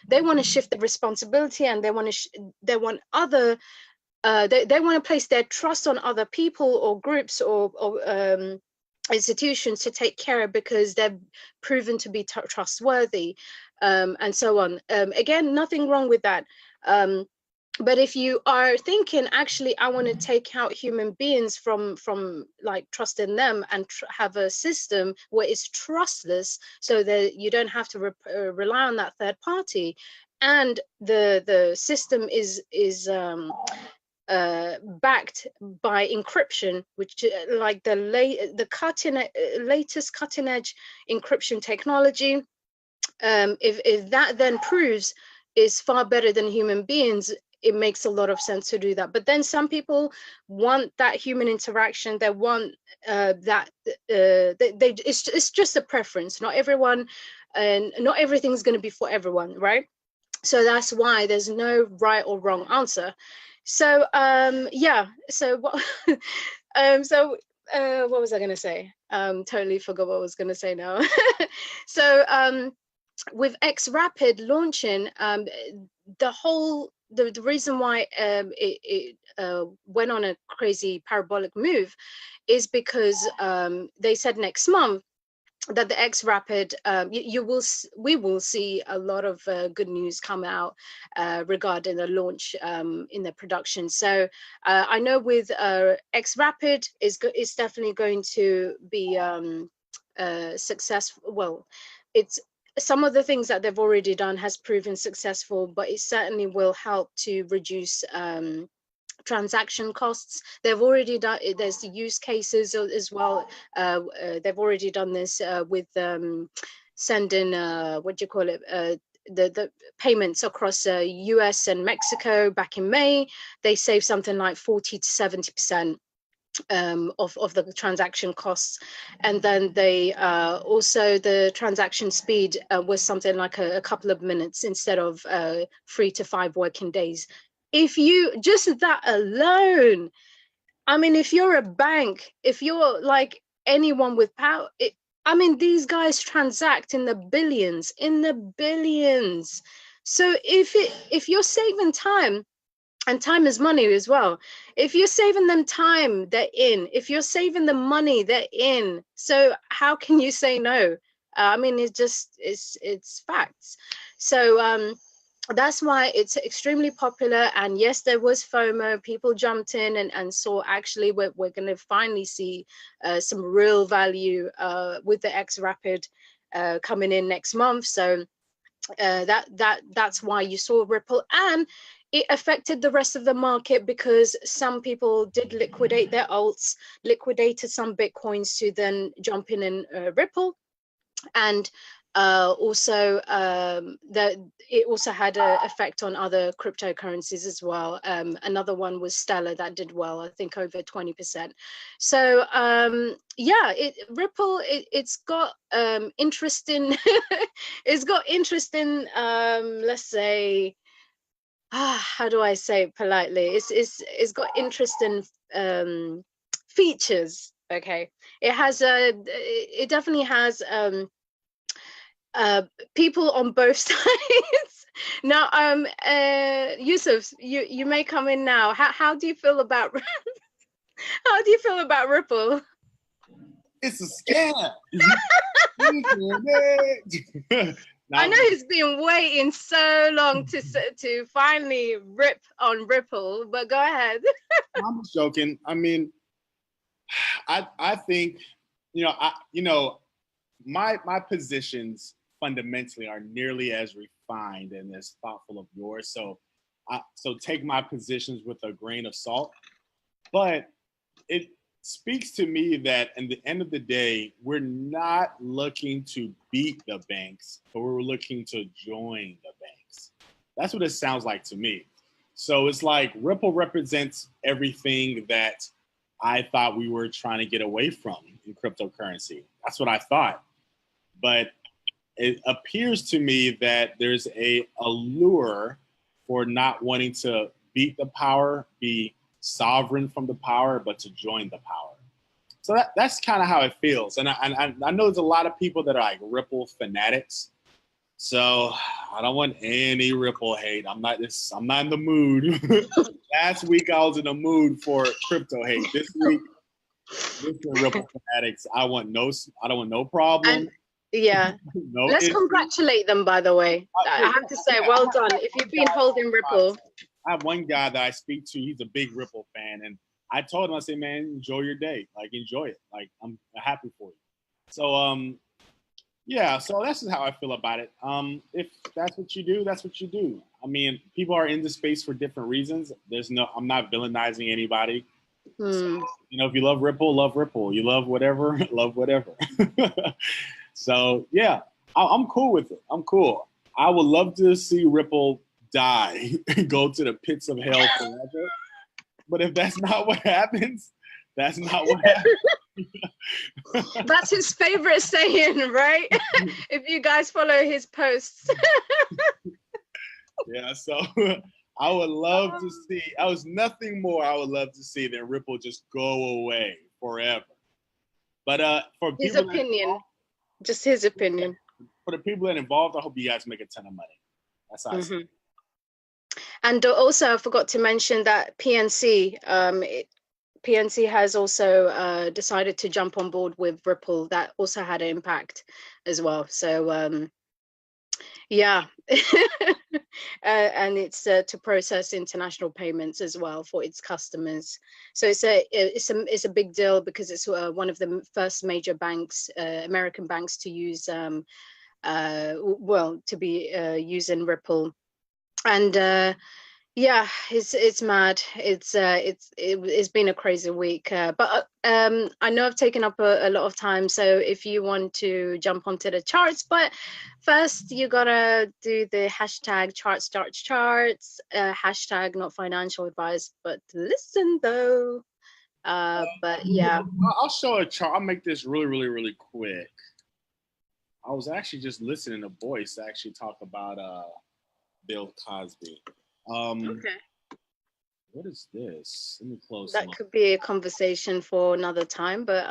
they want to shift the responsibility, and they want to they want other they want to place their trust on other people or groups or institutions to take care of, because they're proven to be trustworthy, and so on. Again, nothing wrong with that. But if you are thinking, actually, I want to take out human beings from like trusting them, and have a system where it's trustless, so that you don't have to rely on that third party, and the system is backed by encryption, which like the latest cutting edge encryption technology, if that then proves is far better than human beings, it makes a lot of sense to do that. But then some people want that human interaction. They want that it's just a preference. Not everyone, and not everything's going to be for everyone, right? So that's why there's no right or wrong answer. So yeah, so what what was I going to say? Totally forgot what I was going to say now. So with X-Rapid launching, the reason why it went on a crazy parabolic move is because they said next month that the X-Rapid, we will see a lot of good news come out regarding the launch in the production. So I know with X-Rapid is definitely going to be successful. Well, it's some of the things that they've already done has proven successful, but it certainly will help to reduce transaction costs. They've already done, there's the use cases as well. They've already done this with sending what do you call it, the payments across US and Mexico back in May. They saved something like 40 to 70% of the transaction costs. And then they also, the transaction speed was something like a couple of minutes instead of 3 to 5 working days. If you just that alone, I mean, if you're a bank, if you're like anyone with power, I mean, these guys transact in the billions, So if you're saving time, and time is money as well. If you're saving them time, they're in. If you're saving them money, they're in. So how can you say no? I mean, it's facts. So that's why it's extremely popular. And yes, there was FOMO. People jumped in and saw, actually, we're going to finally see some real value with the X-Rapid coming in next month. So that's why you saw Ripple, and it affected the rest of the market because some people did liquidate their alts, liquidated some Bitcoins to then jump in and Ripple. And also it also had an effect on other cryptocurrencies as well. Another one was Stellar that did well, I think over 20%. So yeah, Ripple, it's got interesting it's got interesting let's say, how do I say it politely, it's got interesting features. Okay, it definitely has people on both sides. Now, Yusuf, you may come in now. How do you feel about how do you feel about Ripple? It's a scam. I know he's been waiting so long to finally rip on Ripple, but go ahead. I'm joking. I mean, I think, my positions fundamentally are nearly as refined and as thoughtful of yours. So take my positions with a grain of salt. But it speaks to me that at the end of the day, we're not looking to beat the banks, but we're looking to join the banks. That's what it sounds like to me. So it's like Ripple represents everything that I thought we were trying to get away from in cryptocurrency. That's what I thought. But it appears to me that there's a allure for not wanting to beat the power, be sovereign from the power, but to join the power. So that's kind of how it feels. And I know there's a lot of people that are like Ripple fanatics. So I don't want any Ripple hate. I'm not in the mood. Last week I was in the mood for crypto hate. This week, listen, Ripple fanatics, I don't want no problem. And yeah, let's congratulate them, by the way. I have to say, well done. If you've been holding Ripple. I have one guy that I speak to, he's a big Ripple fan. And I told him, I said, man, enjoy your day. Like, enjoy it. Like, I'm happy for you. So, yeah, so that's just how I feel about it. If that's what you do, that's what you do. I mean, people are in the space for different reasons. I'm not villainizing anybody. So, if you love Ripple, love Ripple. You love whatever, love whatever. So, yeah, I'm cool with it. I'm cool. I would love to see Ripple die, go to the pits of hell forever. But if that's not what happens, that's not what happens. That's his favorite saying, right? If you guys follow his posts. Yeah, so I would love to see, I would love to see than Ripple just go away forever. But for his opinion, just his opinion. For the people that are involved, I hope you guys make a ton of money. That's how I see it. And also, I forgot to mention that PNC has also decided to jump on board with Ripple. That also had an impact as well. So yeah, and it's to process international payments as well for its customers. So it's a big deal because it's one of the first major banks, American banks, to use to be using Ripple. And yeah, it's mad. It's been a crazy week, but I know I've taken up a lot of time. So if you want to jump onto the charts, but first you gotta do the hashtag charts, hashtag not financial advice, but listen though. But yeah, I'll show a chart. I'll make this really, really, really quick. I was actually just listening to Boyce actually talk about Bill Cosby. okay. What is this? Let me close that could be a conversation for another time, but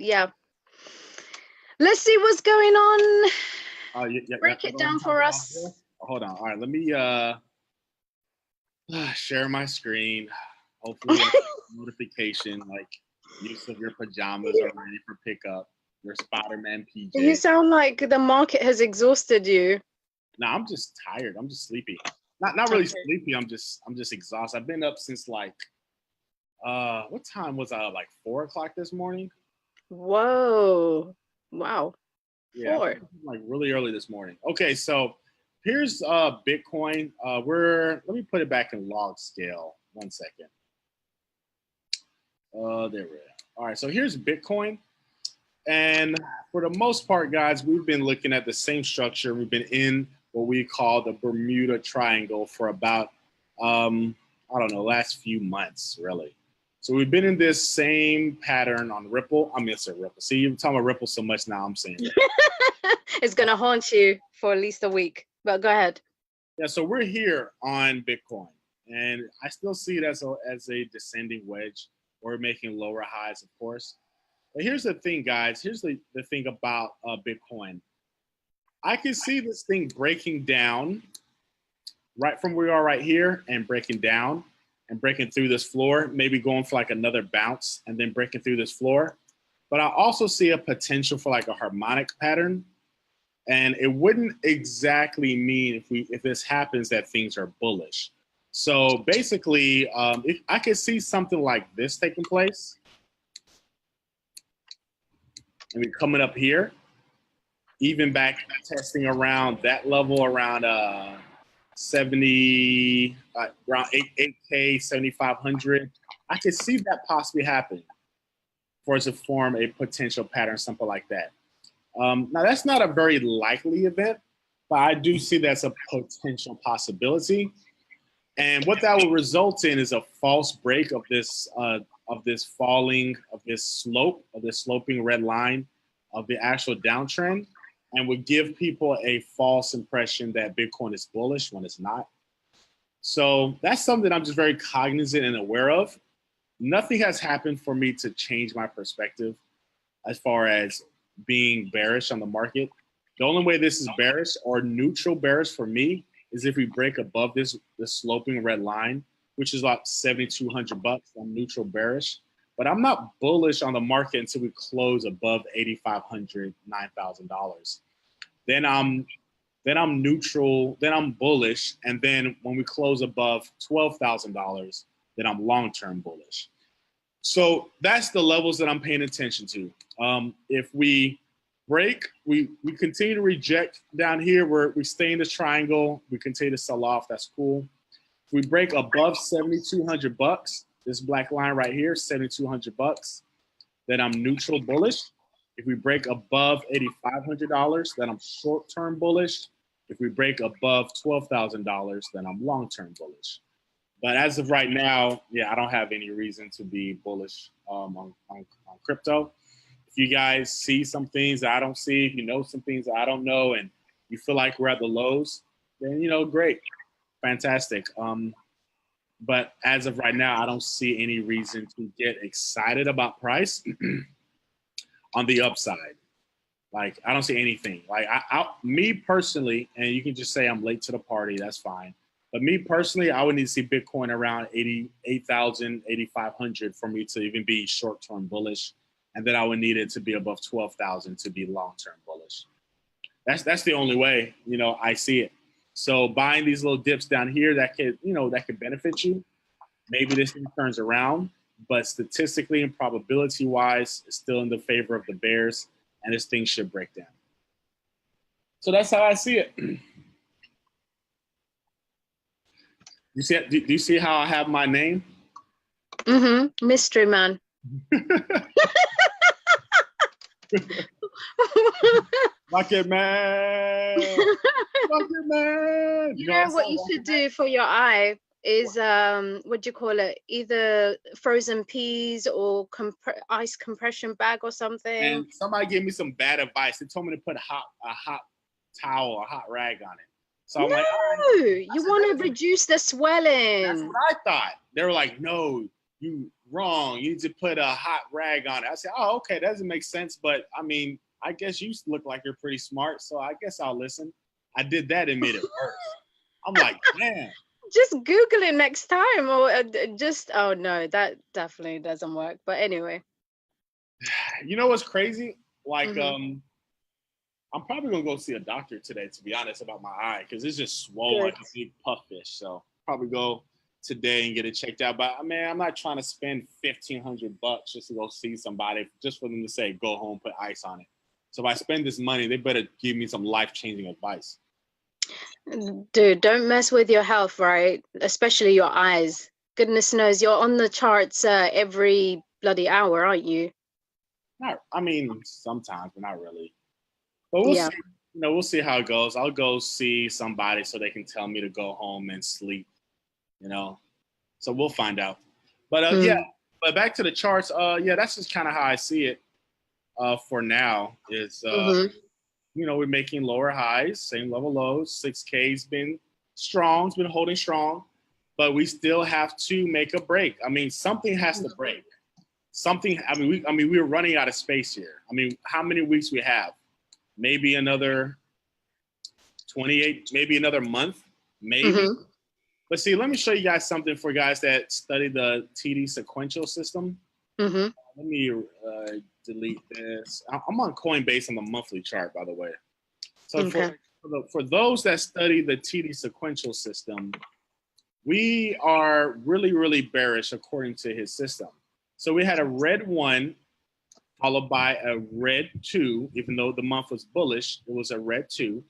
yeah, let's see what's going on. Break it down for us. Hold on. All right, let me share my screen. Hopefully notification like Yusuf, your pajamas are ready for pickup. Your Spider-Man PJ. You sound like the market has exhausted you. No, I'm just tired. I'm just sleepy. Not really sleepy. I'm just exhausted. I've been up since like what time was I? Like 4 o'clock this morning. Whoa! Wow. Yeah, 4. Like really early this morning. Okay, so here's Bitcoin. Let me put it back in log scale. 1 second. There we go. All right, so here's Bitcoin. And for the most part, guys, we've been looking at the same structure. We've been in what we call the Bermuda Triangle for about, I don't know, last few months, really. So we've been in this same pattern on Ripple. I'm going to say Ripple. See, you're talking about Ripple so much now, I'm saying it's going to haunt you for at least a week. But go ahead. Yeah, so we're here on Bitcoin. And I still see it as a descending wedge. We're making lower highs, of course. But here's the thing, guys. Here's the thing about Bitcoin. I can see this thing breaking down right from where we are right here and breaking down and breaking through this floor, maybe going for like another bounce and then breaking through this floor. But I also see a potential for like a harmonic pattern And it wouldn't exactly mean if this happens that things are bullish. So basically, if I could see something like this taking place, and we're coming up here, even back testing around that level, around 70, around 8K, 7,500. I could see that possibly happening for us to form a potential pattern, something like that. Now, that's not a very likely event, but I do see that's a potential possibility. And what that will result in is a false break of this sloping red line of the actual downtrend, and would give people a false impression that Bitcoin is bullish when it's not. So that's something I'm just very cognizant and aware of. Nothing has happened for me to change my perspective as far as being bearish on the market. The only way this is bearish or neutral bearish for me is if we break above this sloping red line, which is about 7,200 bucks. I'm neutral bearish, but I'm not bullish on the market until we close above $8,500, $9,000. Then I'm neutral. Then I'm bullish, and then when we close above $12,000, then I'm long-term bullish. So that's the levels that I'm paying attention to. If we break, we continue to reject down here, we stay in this triangle, we continue to sell off, that's cool. If we break above 7,200 bucks, this black line right here, 7,200 bucks, then I'm neutral bullish. If we break above $8,500, then I'm short-term bullish. If we break above $12,000, then I'm long-term bullish. But as of right now, yeah, I don't have any reason to be bullish on crypto. If you guys see some things that I don't see, if you know some things that I don't know, and you feel like we're at the lows, then, great, fantastic. But as of right now, I don't see any reason to get excited about price on the upside. Like, I don't see anything. Like, me personally, and you can just say I'm late to the party, that's fine. But me personally, I would need to see Bitcoin around 88,000, 8,500 for me to even be short-term bullish. And then I would need it to be above 12,000 to be long-term bullish. That's the only way, I see it. So buying these little dips down here that could benefit you. Maybe this thing turns around, but statistically and probability-wise, it's still in the favor of the bears, and this thing should break down. So that's how I see it. Do you see how I have my name? Mm-hmm. Mystery man. Bucket man. Bucket man. You know what you should do for your eye is what do you call it? Either frozen peas or ice compression bag or something. And somebody gave me some bad advice. They told me to put a hot towel, a hot rag on it. So I'm like, you want to reduce the swelling. That's what I thought. They were like, no, you wrong. You need to put a hot rag on it. I said, oh, okay, that doesn't make sense. But I mean, I guess you look like you're pretty smart, so I guess I'll listen. I did that and made it worse. I'm like, man. Just Google it next time, or oh no, that definitely doesn't work. But anyway. You know what's crazy? Like, I'm probably gonna go see a doctor today, to be honest, about my eye, because it's just swollen like a big puffish. So probably go today and get it checked out. But man, I'm not trying to spend $1,500 just to go see somebody, just for them to say, go home, put ice on it. So if I spend this money, they better give me some life-changing advice. Dude, don't mess with your health, right? Especially your eyes. Goodness knows you're on the charts every bloody hour, aren't you? I mean, sometimes, but not really. But we'll see. We'll see how it goes. I'll go see somebody so they can tell me to go home and sleep. So we'll find out. But yeah. But back to the charts. Yeah, that's just kind of how I see it. For now, is we're making lower highs, same level lows. 6K's been strong. It's been holding strong, but we still have to make a break. I mean, something has to break. Something. I mean, we're running out of space here. I mean, how many weeks we have? Maybe another 28, maybe another month, maybe. But see, let me show you guys something for guys that study the TD sequential system. Let me delete this. I'm on Coinbase on the monthly chart, by the way. So for those that study the TD sequential system, we are really, really bearish according to his system. So we had a red 1 followed by a red 2, even though the month was bullish, it was a red 2.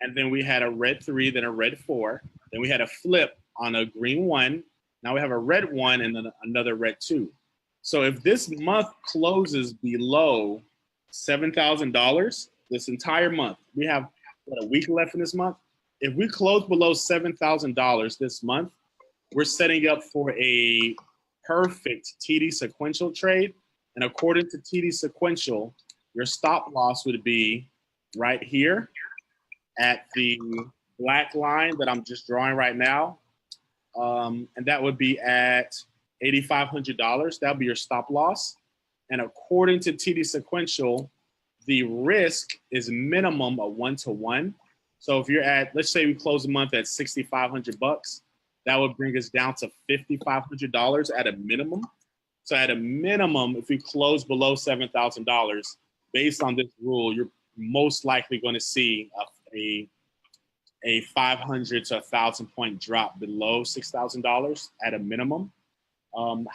And then we had a red 3, then a red 4. Then we had a flip on a green 1. Now we have a red 1 and then another red 2. So if this month closes below $7,000, this entire month, we have a week left in this month. If we close below $7,000 this month, we're setting up for a perfect TD sequential trade. And according to TD sequential, your stop loss would be right here at the black line that I'm just drawing right now. And that would be at $8,500. That would be your stop loss. And according to TD sequential, the risk is minimum of 1-to-1. So if you're at, let's say we close the month at 6,500 bucks, that would bring us down to $5,500 at a minimum. So at a minimum, if we close below $7,000, based on this rule, you're most likely going to see a 500 to 1,000 point drop below $6,000 at a minimum.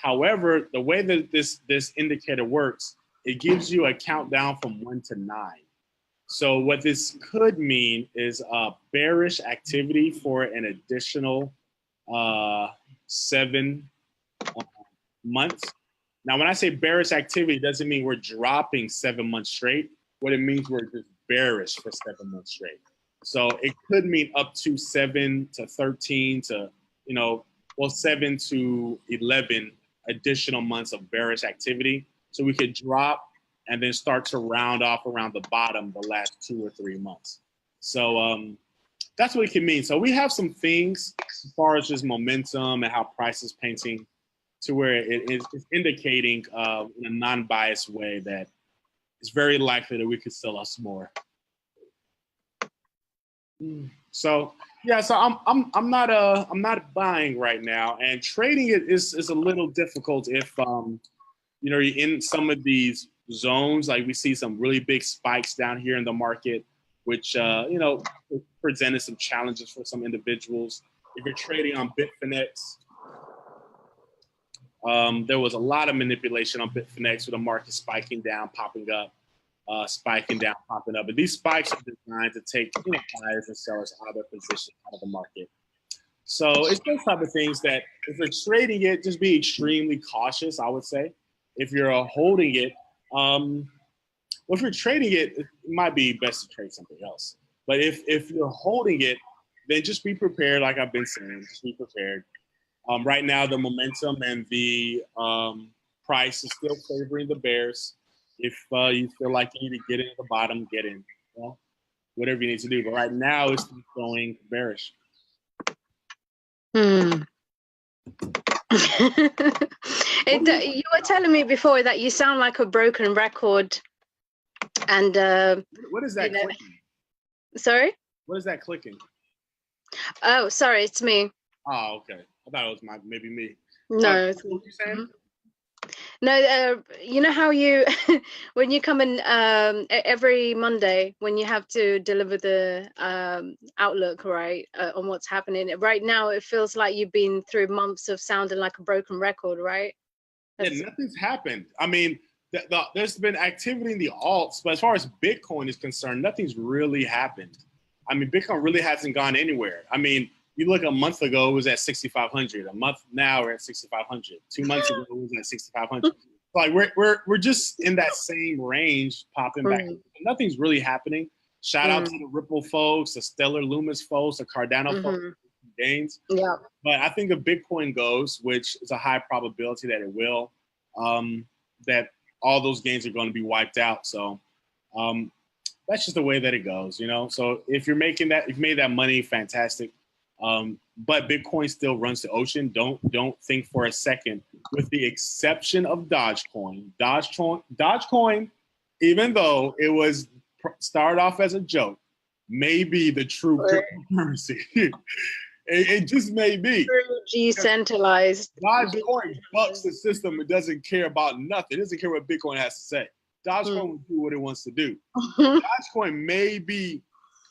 However, the way that this indicator works, it gives you a countdown from 1 to 9. So what this could mean is bearish activity for an additional 7 months. Now, when I say bearish activity, it doesn't mean we're dropping 7 months straight. What it means, we're just bearish for 7 months straight. So it could mean up to 7 to 13 to, 7 to 11 additional months of bearish activity. So we could drop and then start to round off around the bottom the last 2 or 3 months. So that's what it can mean. So we have some things as far as just momentum and how price is painting to where it's indicating in a non-biased way that it's very likely that we could sell us more. So yeah, so I'm not buying right now, and trading it is a little difficult if you're in some of these zones. Like we see some really big spikes down here in the market, which presented some challenges for some individuals. If you're trading on Bitfinex, there was a lot of manipulation on Bitfinex with the market spiking down, popping up, spiking down, popping up. But these spikes are designed to take buyers and sellers out of their position, out of the market. So it's those type of things that if you're trading it, just be extremely cautious, I would say. If you're holding it, if you're trading it, it might be best to trade something else. But if you're holding it, then just be prepared, like I've been saying, just be prepared. Right now, the momentum and the price is still favoring the bears. If you feel like you need to get in at the bottom, get in. Well, whatever you need to do. But right now, it's going bearish. You were telling me before that you sound like a broken record. And what is that clicking? Sorry? What is that clicking? Oh, sorry, it's me. Oh, okay. I thought it was maybe me. No. What were you saying? No, you know how you, when you come in every Monday, when you have to deliver the outlook, right, on what's happening. Right now, it feels like you've been through months of sounding like a broken record, right? Yeah, nothing's happened. I mean, there's been activity in the alts, but as far as Bitcoin is concerned, nothing's really happened. I mean, Bitcoin really hasn't gone anywhere. I mean, you look a month ago, it was at 6,500. A month now, we're at 6,500. 2 months ago, it was at 6,500. Like we're just in that same range, popping back. Nothing's really happening. Shout out to the Ripple folks, the Stellar Loomis folks, the Cardano folks, gains. Yeah. But I think if Bitcoin goes, which is a high probability that it will, that all those gains are going to be wiped out. So that's just the way that it goes, So if you're making that, if you've made that money, fantastic. But Bitcoin still runs the ocean. Don't think for a second, with the exception of Dogecoin. Dogecoin, even though it was started off as a joke, may be the true cryptocurrency. it just may be. Decentralized. Dogecoin bucks the system. It doesn't care about nothing. It doesn't care what Bitcoin has to say. Dogecoin will do what it wants to do. Dogecoin may be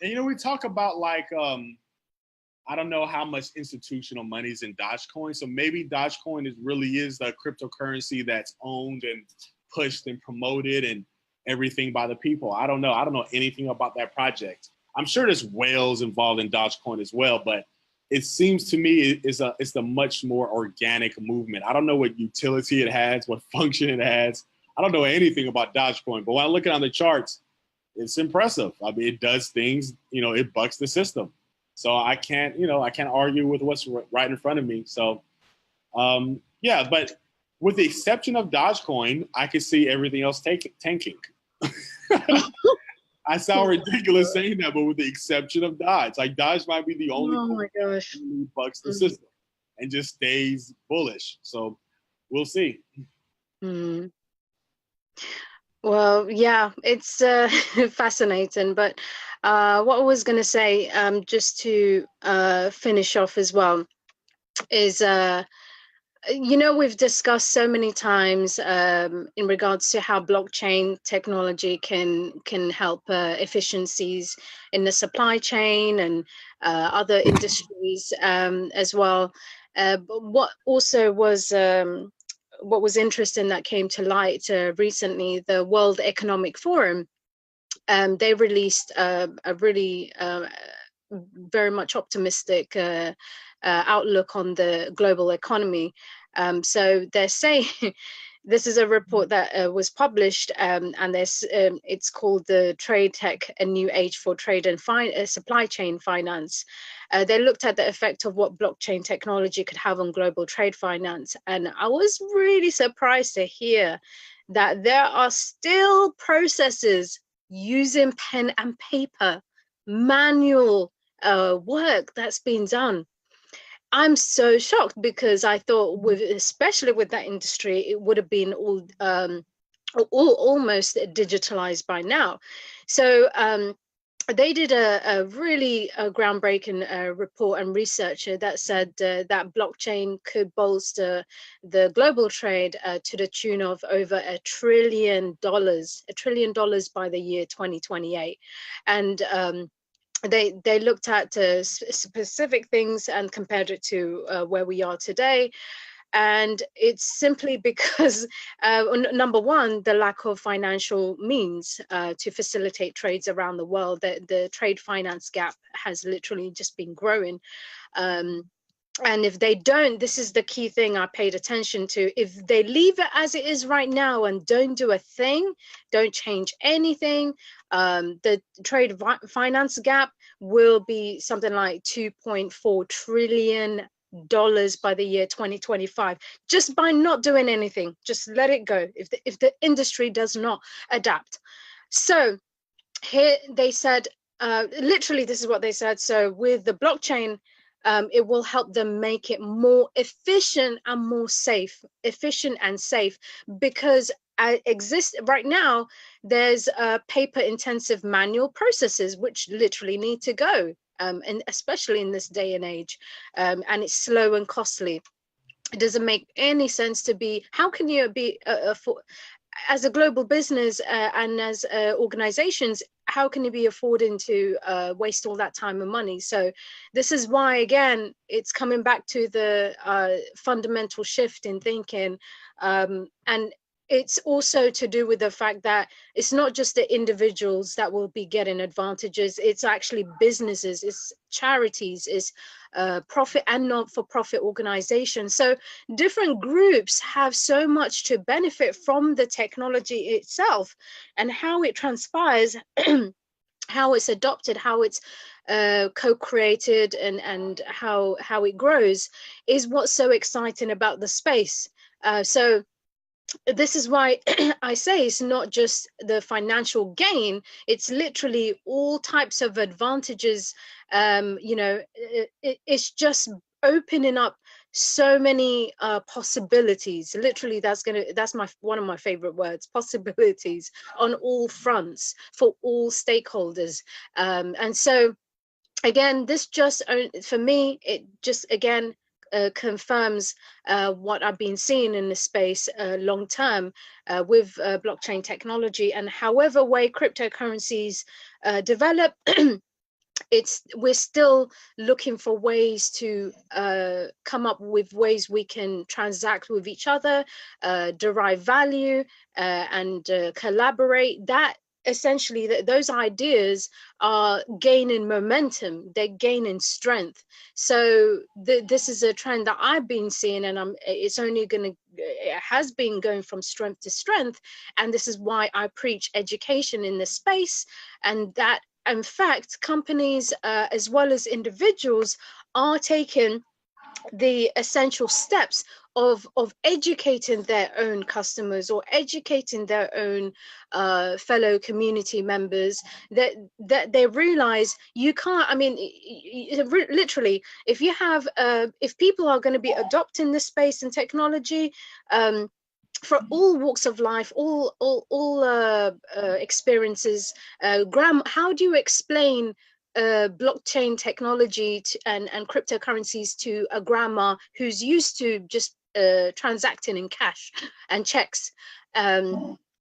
And we talk about like I don't know how much institutional money is in Dogecoin. So maybe Dogecoin really is the cryptocurrency that's owned and pushed and promoted and everything by the people. I don't know. I don't know anything about that project. I'm sure there's whales involved in Dogecoin as well, but it seems to me it's a much more organic movement. I don't know what utility it has, what function it has. I don't know anything about Dogecoin, but when I look at it on the charts, it's impressive. I mean, it does things, it bucks the system. So I can't argue with what's right in front of me. So, yeah, but with the exception of Dogecoin, I could see everything else tanking. I sound ridiculous saying that, but with the exception of Dodge, like Dodge might be the only Oh my gosh. who bucks the system and just stays bullish. So we'll see. Mm. Well, yeah, it's fascinating. But what I was going to say, just to finish off as well, is we've discussed so many times in regards to how blockchain technology can help efficiencies in the supply chain and other industries as well. But what was interesting that came to light recently, the World Economic Forum, they released a really very much optimistic outlook on the global economy. So they're saying this is a report that was published, and it's called the Trade Tech: A New Age for Trade and Supply Chain Finance. They looked at the effect of what blockchain technology could have on global trade finance, and I was really surprised to hear that there are still processes using pen and paper, manual work that's being done. I'm so shocked because I thought, especially with that industry, it would have been all almost digitalized by now. So they did a really groundbreaking report and research that said that blockchain could bolster the global trade to the tune of over $1 trillion, by the year 2028. And they looked at specific things and compared it to where we are today. And it's simply because number one, the lack of financial means to facilitate trades around the world. The trade finance gap has literally just been growing. And if they don't, this is the key thing I paid attention to, if they leave it as it is right now and don't do a thing, don't change anything, the trade finance gap will be something like $2.4 trillion by the year 2025, just by not doing anything. Just let it go if the industry does not adapt. So here they said, literally this is what they said. So with the blockchain, it will help them make it more efficient and more safe, because right now there's paper intensive manual processes which literally need to go, and especially in this day and age, and it's slow and costly. It doesn't make any sense to be, how can you be as a global business and as organizations, how can you be affording to waste all that time and money? So this is why, again, it's coming back to the fundamental shift in thinking, and it's also to do with the fact that it's not just the individuals that will be getting advantages, it's actually businesses, it's charities, it's profit and not-for-profit organizations. So different groups have so much to benefit from the technology itself, and how it transpires, how it's adopted, how it's co-created, and how it grows is what's so exciting about the space. So this is why I say it's not just the financial gain, it's literally all types of advantages. It's just opening up so many possibilities. Literally, that's one of my favorite words, possibilities on all fronts for all stakeholders. And so again, this just, for me, it just again confirms what I've been seeing in this space long term with blockchain technology, and however way cryptocurrencies develop. we're still looking for ways to come up with ways we can transact with each other, derive value, and collaborate. That essentially, those ideas are gaining momentum, they're gaining strength. So this is a trend that I've been seeing, and it has been going from strength to strength. And this is why I preach education in this space, and that in fact companies as well as individuals are taking the essential steps of educating their own customers or educating their own fellow community members, that they realize you can't, I mean, literally, if you have if people are going to be adopting this space and technology, for all walks of life, all experiences, how do you explain blockchain technology and cryptocurrencies to a grandma who's used to just transacting in cash and checks?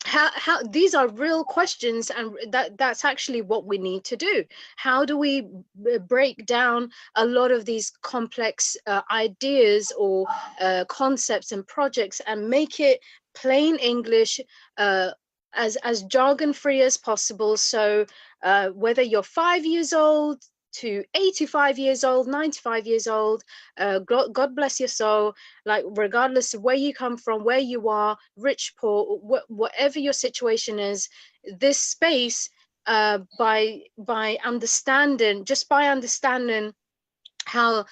How these are real questions, and that's actually what we need to do. How do we break down a lot of these complex ideas or concepts and projects and make it plain English, as jargon free as possible? So whether you're 5 years old to 85 years old, 95 years old, God bless your soul, like regardless of where you come from, where you are, rich, poor, whatever your situation is, this space, by understanding, just by understanding how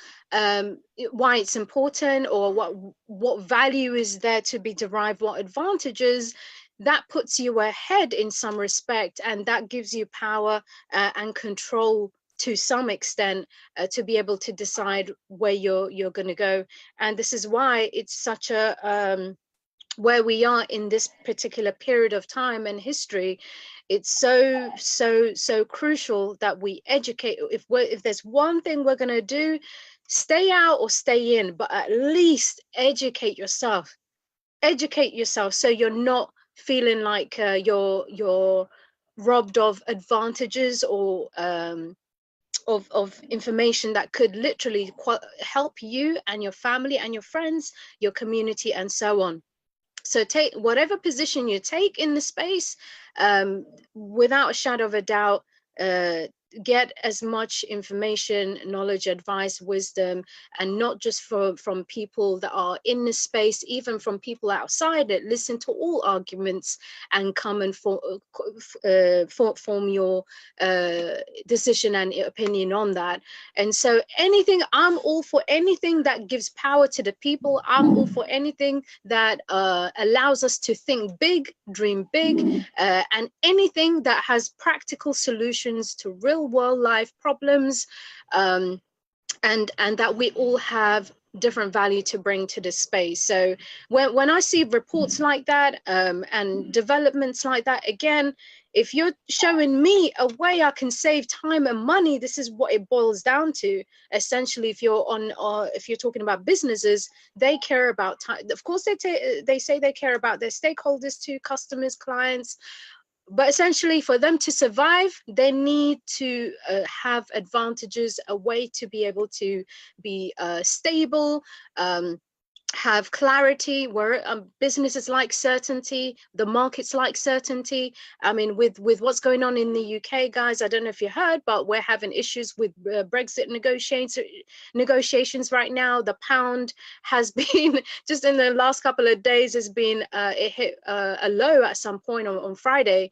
why it's important, or what value is there to be derived, what advantages, that puts you ahead in some respect, and that gives you power and control to some extent, to be able to decide where you're going to go. And this is why it's such a where we are in this particular period of time and history, it's so crucial that we educate. If there's one thing we're going to do, stay out or stay in, but at least educate yourself, so you're not feeling like you're robbed of advantages, or of information that could literally help you and your family and your friends, your community, and so on. So take whatever position you take in the space, without a shadow of a doubt, get as much information, knowledge, advice, wisdom, and not just from people that are in the space, even from people outside it. Listen to all arguments and come and form your decision and opinion on that. And so I'm all for anything that gives power to the people. I'm all for anything that allows us to think big, dream big, and anything that has practical solutions to real world life problems, and that we all have different value to bring to this space. So when I see reports like that, and developments like that, again, if you're showing me a way I can save time and money, this is what it boils down to. Essentially, if you're talking about businesses, they care about time. Of course, they say they care about their stakeholders too, customers, clients. But essentially, for them to survive, they need to have advantages, a way to be able to be stable, have clarity, where businesses like certainty, the markets like certainty. I mean, with what's going on in the UK, guys, I don't know if you heard, but we're having issues with Brexit negotiations right now. The pound has been, just in the last couple of days, has been, it hit a low at some point on Friday.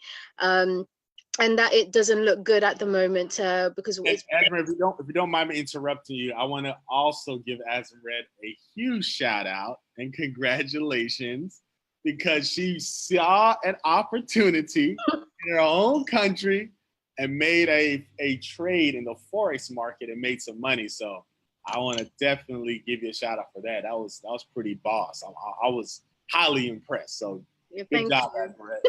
And that it doesn't look good at the moment, because Asmeret, if you don't mind me interrupting you, I want to also give Asmeret a huge shout out and congratulations, because she saw an opportunity in her own country and made a trade in the forex market and made some money. So I want to definitely give you a shout out for that. That was pretty boss. I was highly impressed. So good job, Asmeret.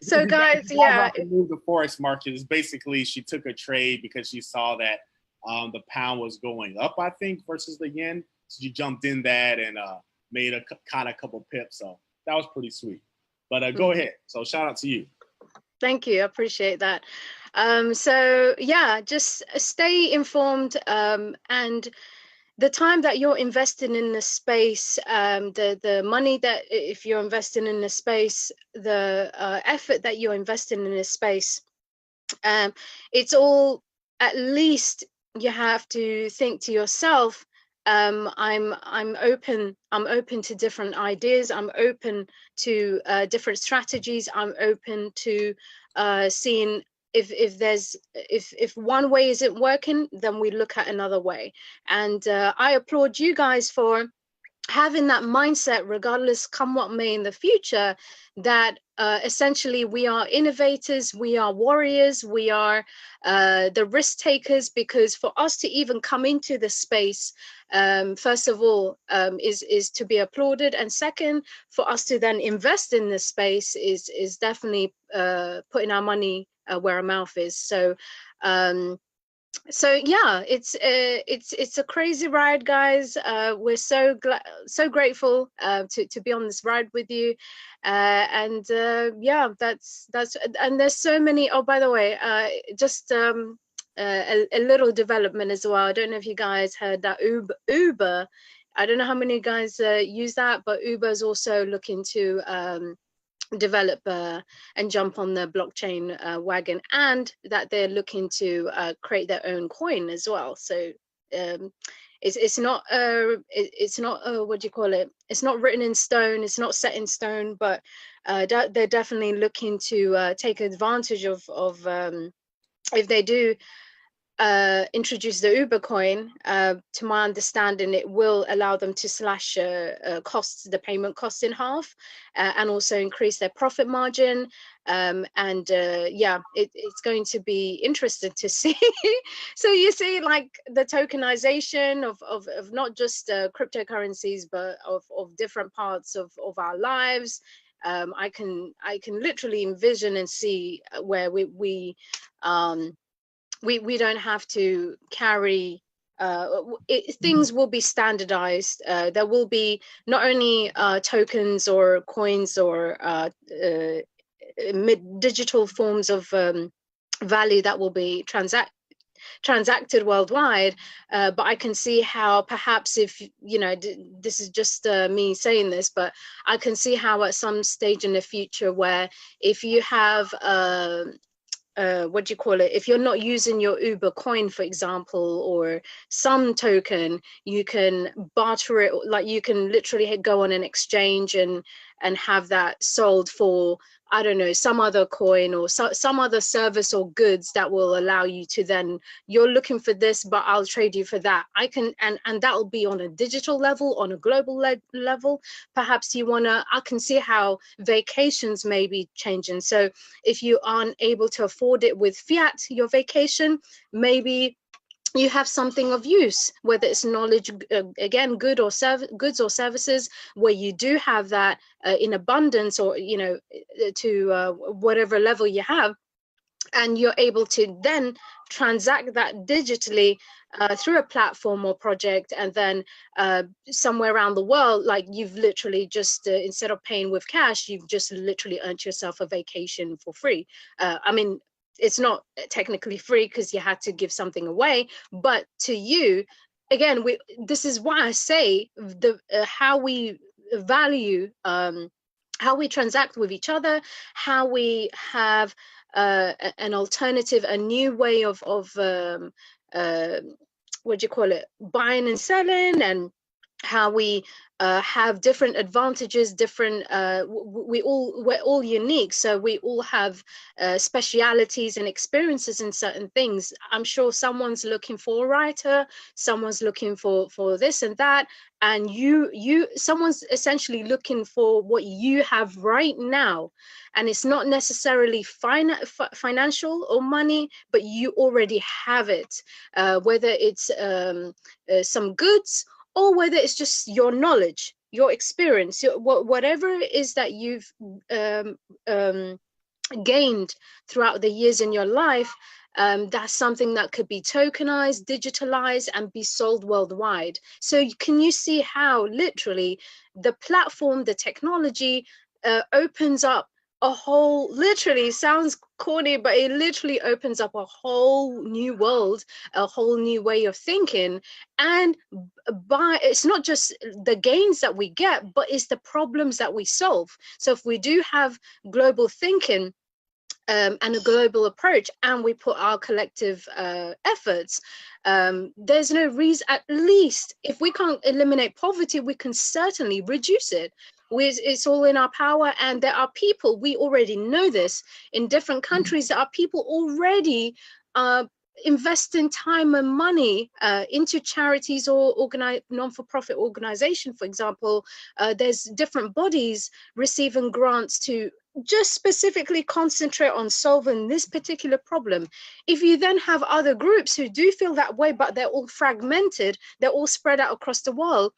So guys, yeah, the forex market is basically, she took a trade because she saw that the pound was going up, I think, versus the yen. So she jumped in that and made a couple pips. So that was pretty sweet. But go ahead. So shout out to you. Thank you. I appreciate that. So yeah, just stay informed, and the time that you're investing in the space, the money that if you're investing in the space, the effort that you're investing in this space, it's all, at least you have to think to yourself, I'm open to different ideas, I'm open to different strategies, I'm open to seeing if one way isn't working, then we look at another way. And I applaud you guys for having that mindset, regardless come what may in the future, that essentially we are innovators, we are warriors, we are the risk takers, because for us to even come into the space, first of all, is to be applauded, and second, for us to then invest in this space is definitely putting our money where our mouth is. So yeah, it's a crazy ride, guys. We're so grateful to be on this ride with you, and yeah, that's and there's so many. Oh, by the way, just a little development as well. I don't know if you guys heard that Uber. I don't know how many guys use that, but Uber is also looking to develop and jump on the blockchain wagon, and that they're looking to create their own coin as well. So it's not what do you call it, it's not written in stone, it's not set in stone, but they're definitely looking to take advantage of if they do introduce the Uber coin. To my understanding, it will allow them to slash costs, the payment costs, in half, and also increase their profit margin. And yeah, it's going to be interesting to see. So you see, like, the tokenization of not just cryptocurrencies, but of different parts of our lives. I can literally envision and see where we don't have to carry things will be standardized. There will be not only tokens or coins or digital forms of value that will be transacted worldwide, but I can see how perhaps, if you know, this is just me saying this, but I can see how at some stage in the future, where if you have what do you call it, if you're not using your Uber coin, for example, or some token, you can barter it, like you can literally go on an exchange and have that sold for, I don't know, some other coin or some other service or goods that will allow you to then, you're looking for this, but I'll trade you for that. I can, and that will be on a digital level, on a global level. Perhaps you wanna, I can see how vacations may be changing. So if you aren't able to afford it with fiat, your vacation, maybe you have something of use, whether it's knowledge, again, goods or services, where you do have that in abundance, or, you know, to whatever level you have, and you're able to then transact that digitally through a platform or project, and then somewhere around the world, like, you've literally just instead of paying with cash, you've just literally earned yourself a vacation for free. I mean, it's not technically free because you had to give something away, but to you, again, this is why I say the how we value, how we transact with each other, how we have an alternative, a new way of what do you call it, buying and selling, and how we have different advantages, different we're all unique, so we all have specialities and experiences in certain things. I'm sure someone's looking for a writer, someone's looking for this and that, and someone's essentially looking for what you have right now, and it's not necessarily financial or money, but you already have it, whether it's some goods, or whether it's just your knowledge, your experience, whatever it is that you've gained throughout the years in your life. That's something that could be tokenized, digitalized, and be sold worldwide. So can you see how literally the platform, the technology opens up a whole, literally sounds corny, but it literally opens up a whole new world, a whole new way of thinking. And by, it's not just the gains that we get, but it's the problems that we solve. So if we do have global thinking, and a global approach, and we put our collective efforts, there's no reason, at least if we can't eliminate poverty, we can certainly reduce it. It's all in our power, and there are people, we already know this, in different countries, there are people already investing time and money into charities or non-for-profit organization. For example, there's different bodies receiving grants to just specifically concentrate on solving this particular problem. If you then have other groups who do feel that way, but they're all fragmented, they're all spread out across the world,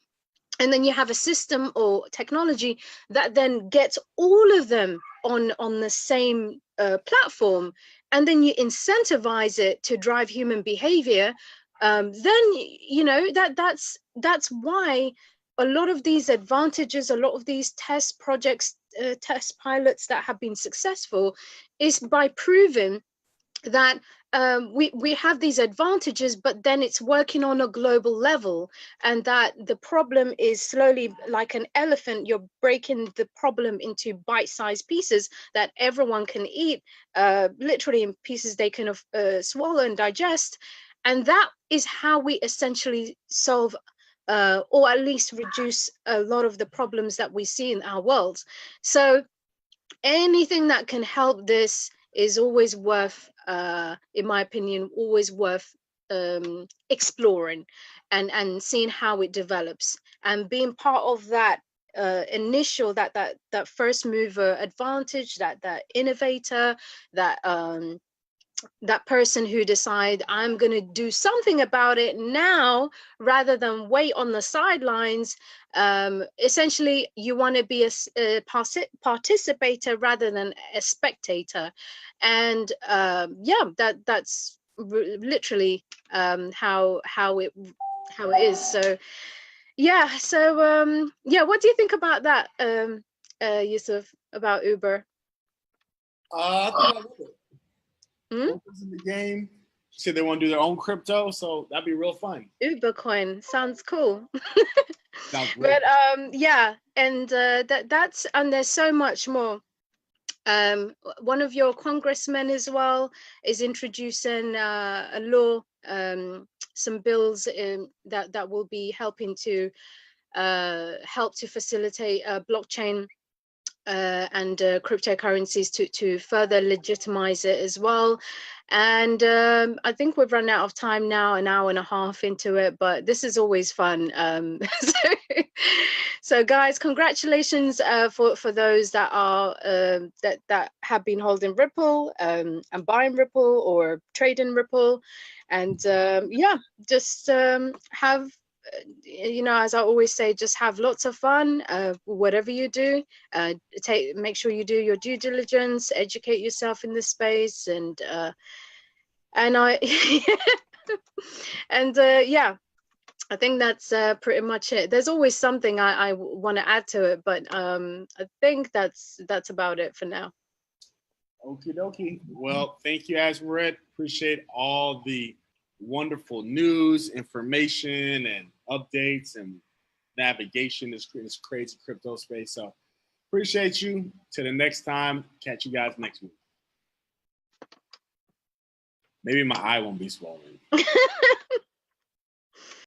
and then you have a system or technology that then gets all of them on the same platform, and then you incentivize it to drive human behavior, then you know that's why a lot of these advantages, a lot of these test projects, test pilots that have been successful, is by proving that we have these advantages, but then it's working on a global level, and that the problem is slowly, like an elephant, you're breaking the problem into bite-sized pieces that everyone can eat, literally in pieces they can swallow and digest. And that is how we essentially solve, or at least reduce a lot of the problems that we see in our world. So anything that can help this is always worth, in my opinion, always worth exploring and seeing how it develops, and being part of that initial, that first mover advantage, that innovator, that person who decide, I'm going to do something about it now rather than wait on the sidelines. Essentially, you want to be a participator rather than a spectator. And yeah, that's literally how it is. So yeah, so yeah, what do you think about that, Yusuf, about Uber? I think I love it. Hmm? Uber's in the game. Said they want to do their own crypto, so that'd be real fun. Uber coin sounds cool. Sounds But real. yeah, and that's, and there's so much more. One of your congressmen as well is introducing a law, some bills that will be helping to help to facilitate blockchain and cryptocurrencies to further legitimize it as well. And I think we've run out of time now, an hour and a half into it, but this is always fun. So guys, congratulations for those that are that have been holding Ripple and buying Ripple or trading Ripple. And yeah, just have, you know, as I always say, just have lots of fun, whatever you do. Make sure you do your due diligence, educate yourself in this space, and I and yeah, I think that's pretty much it. There's always something I want to add to it, but I think that's about it for now. Okie dokie. Well, thank you, Asmeret. Appreciate all the wonderful news, information, and updates and navigation in this crazy crypto space. So appreciate you. Till the next time. Catch you guys next week. Maybe my eye won't be swollen.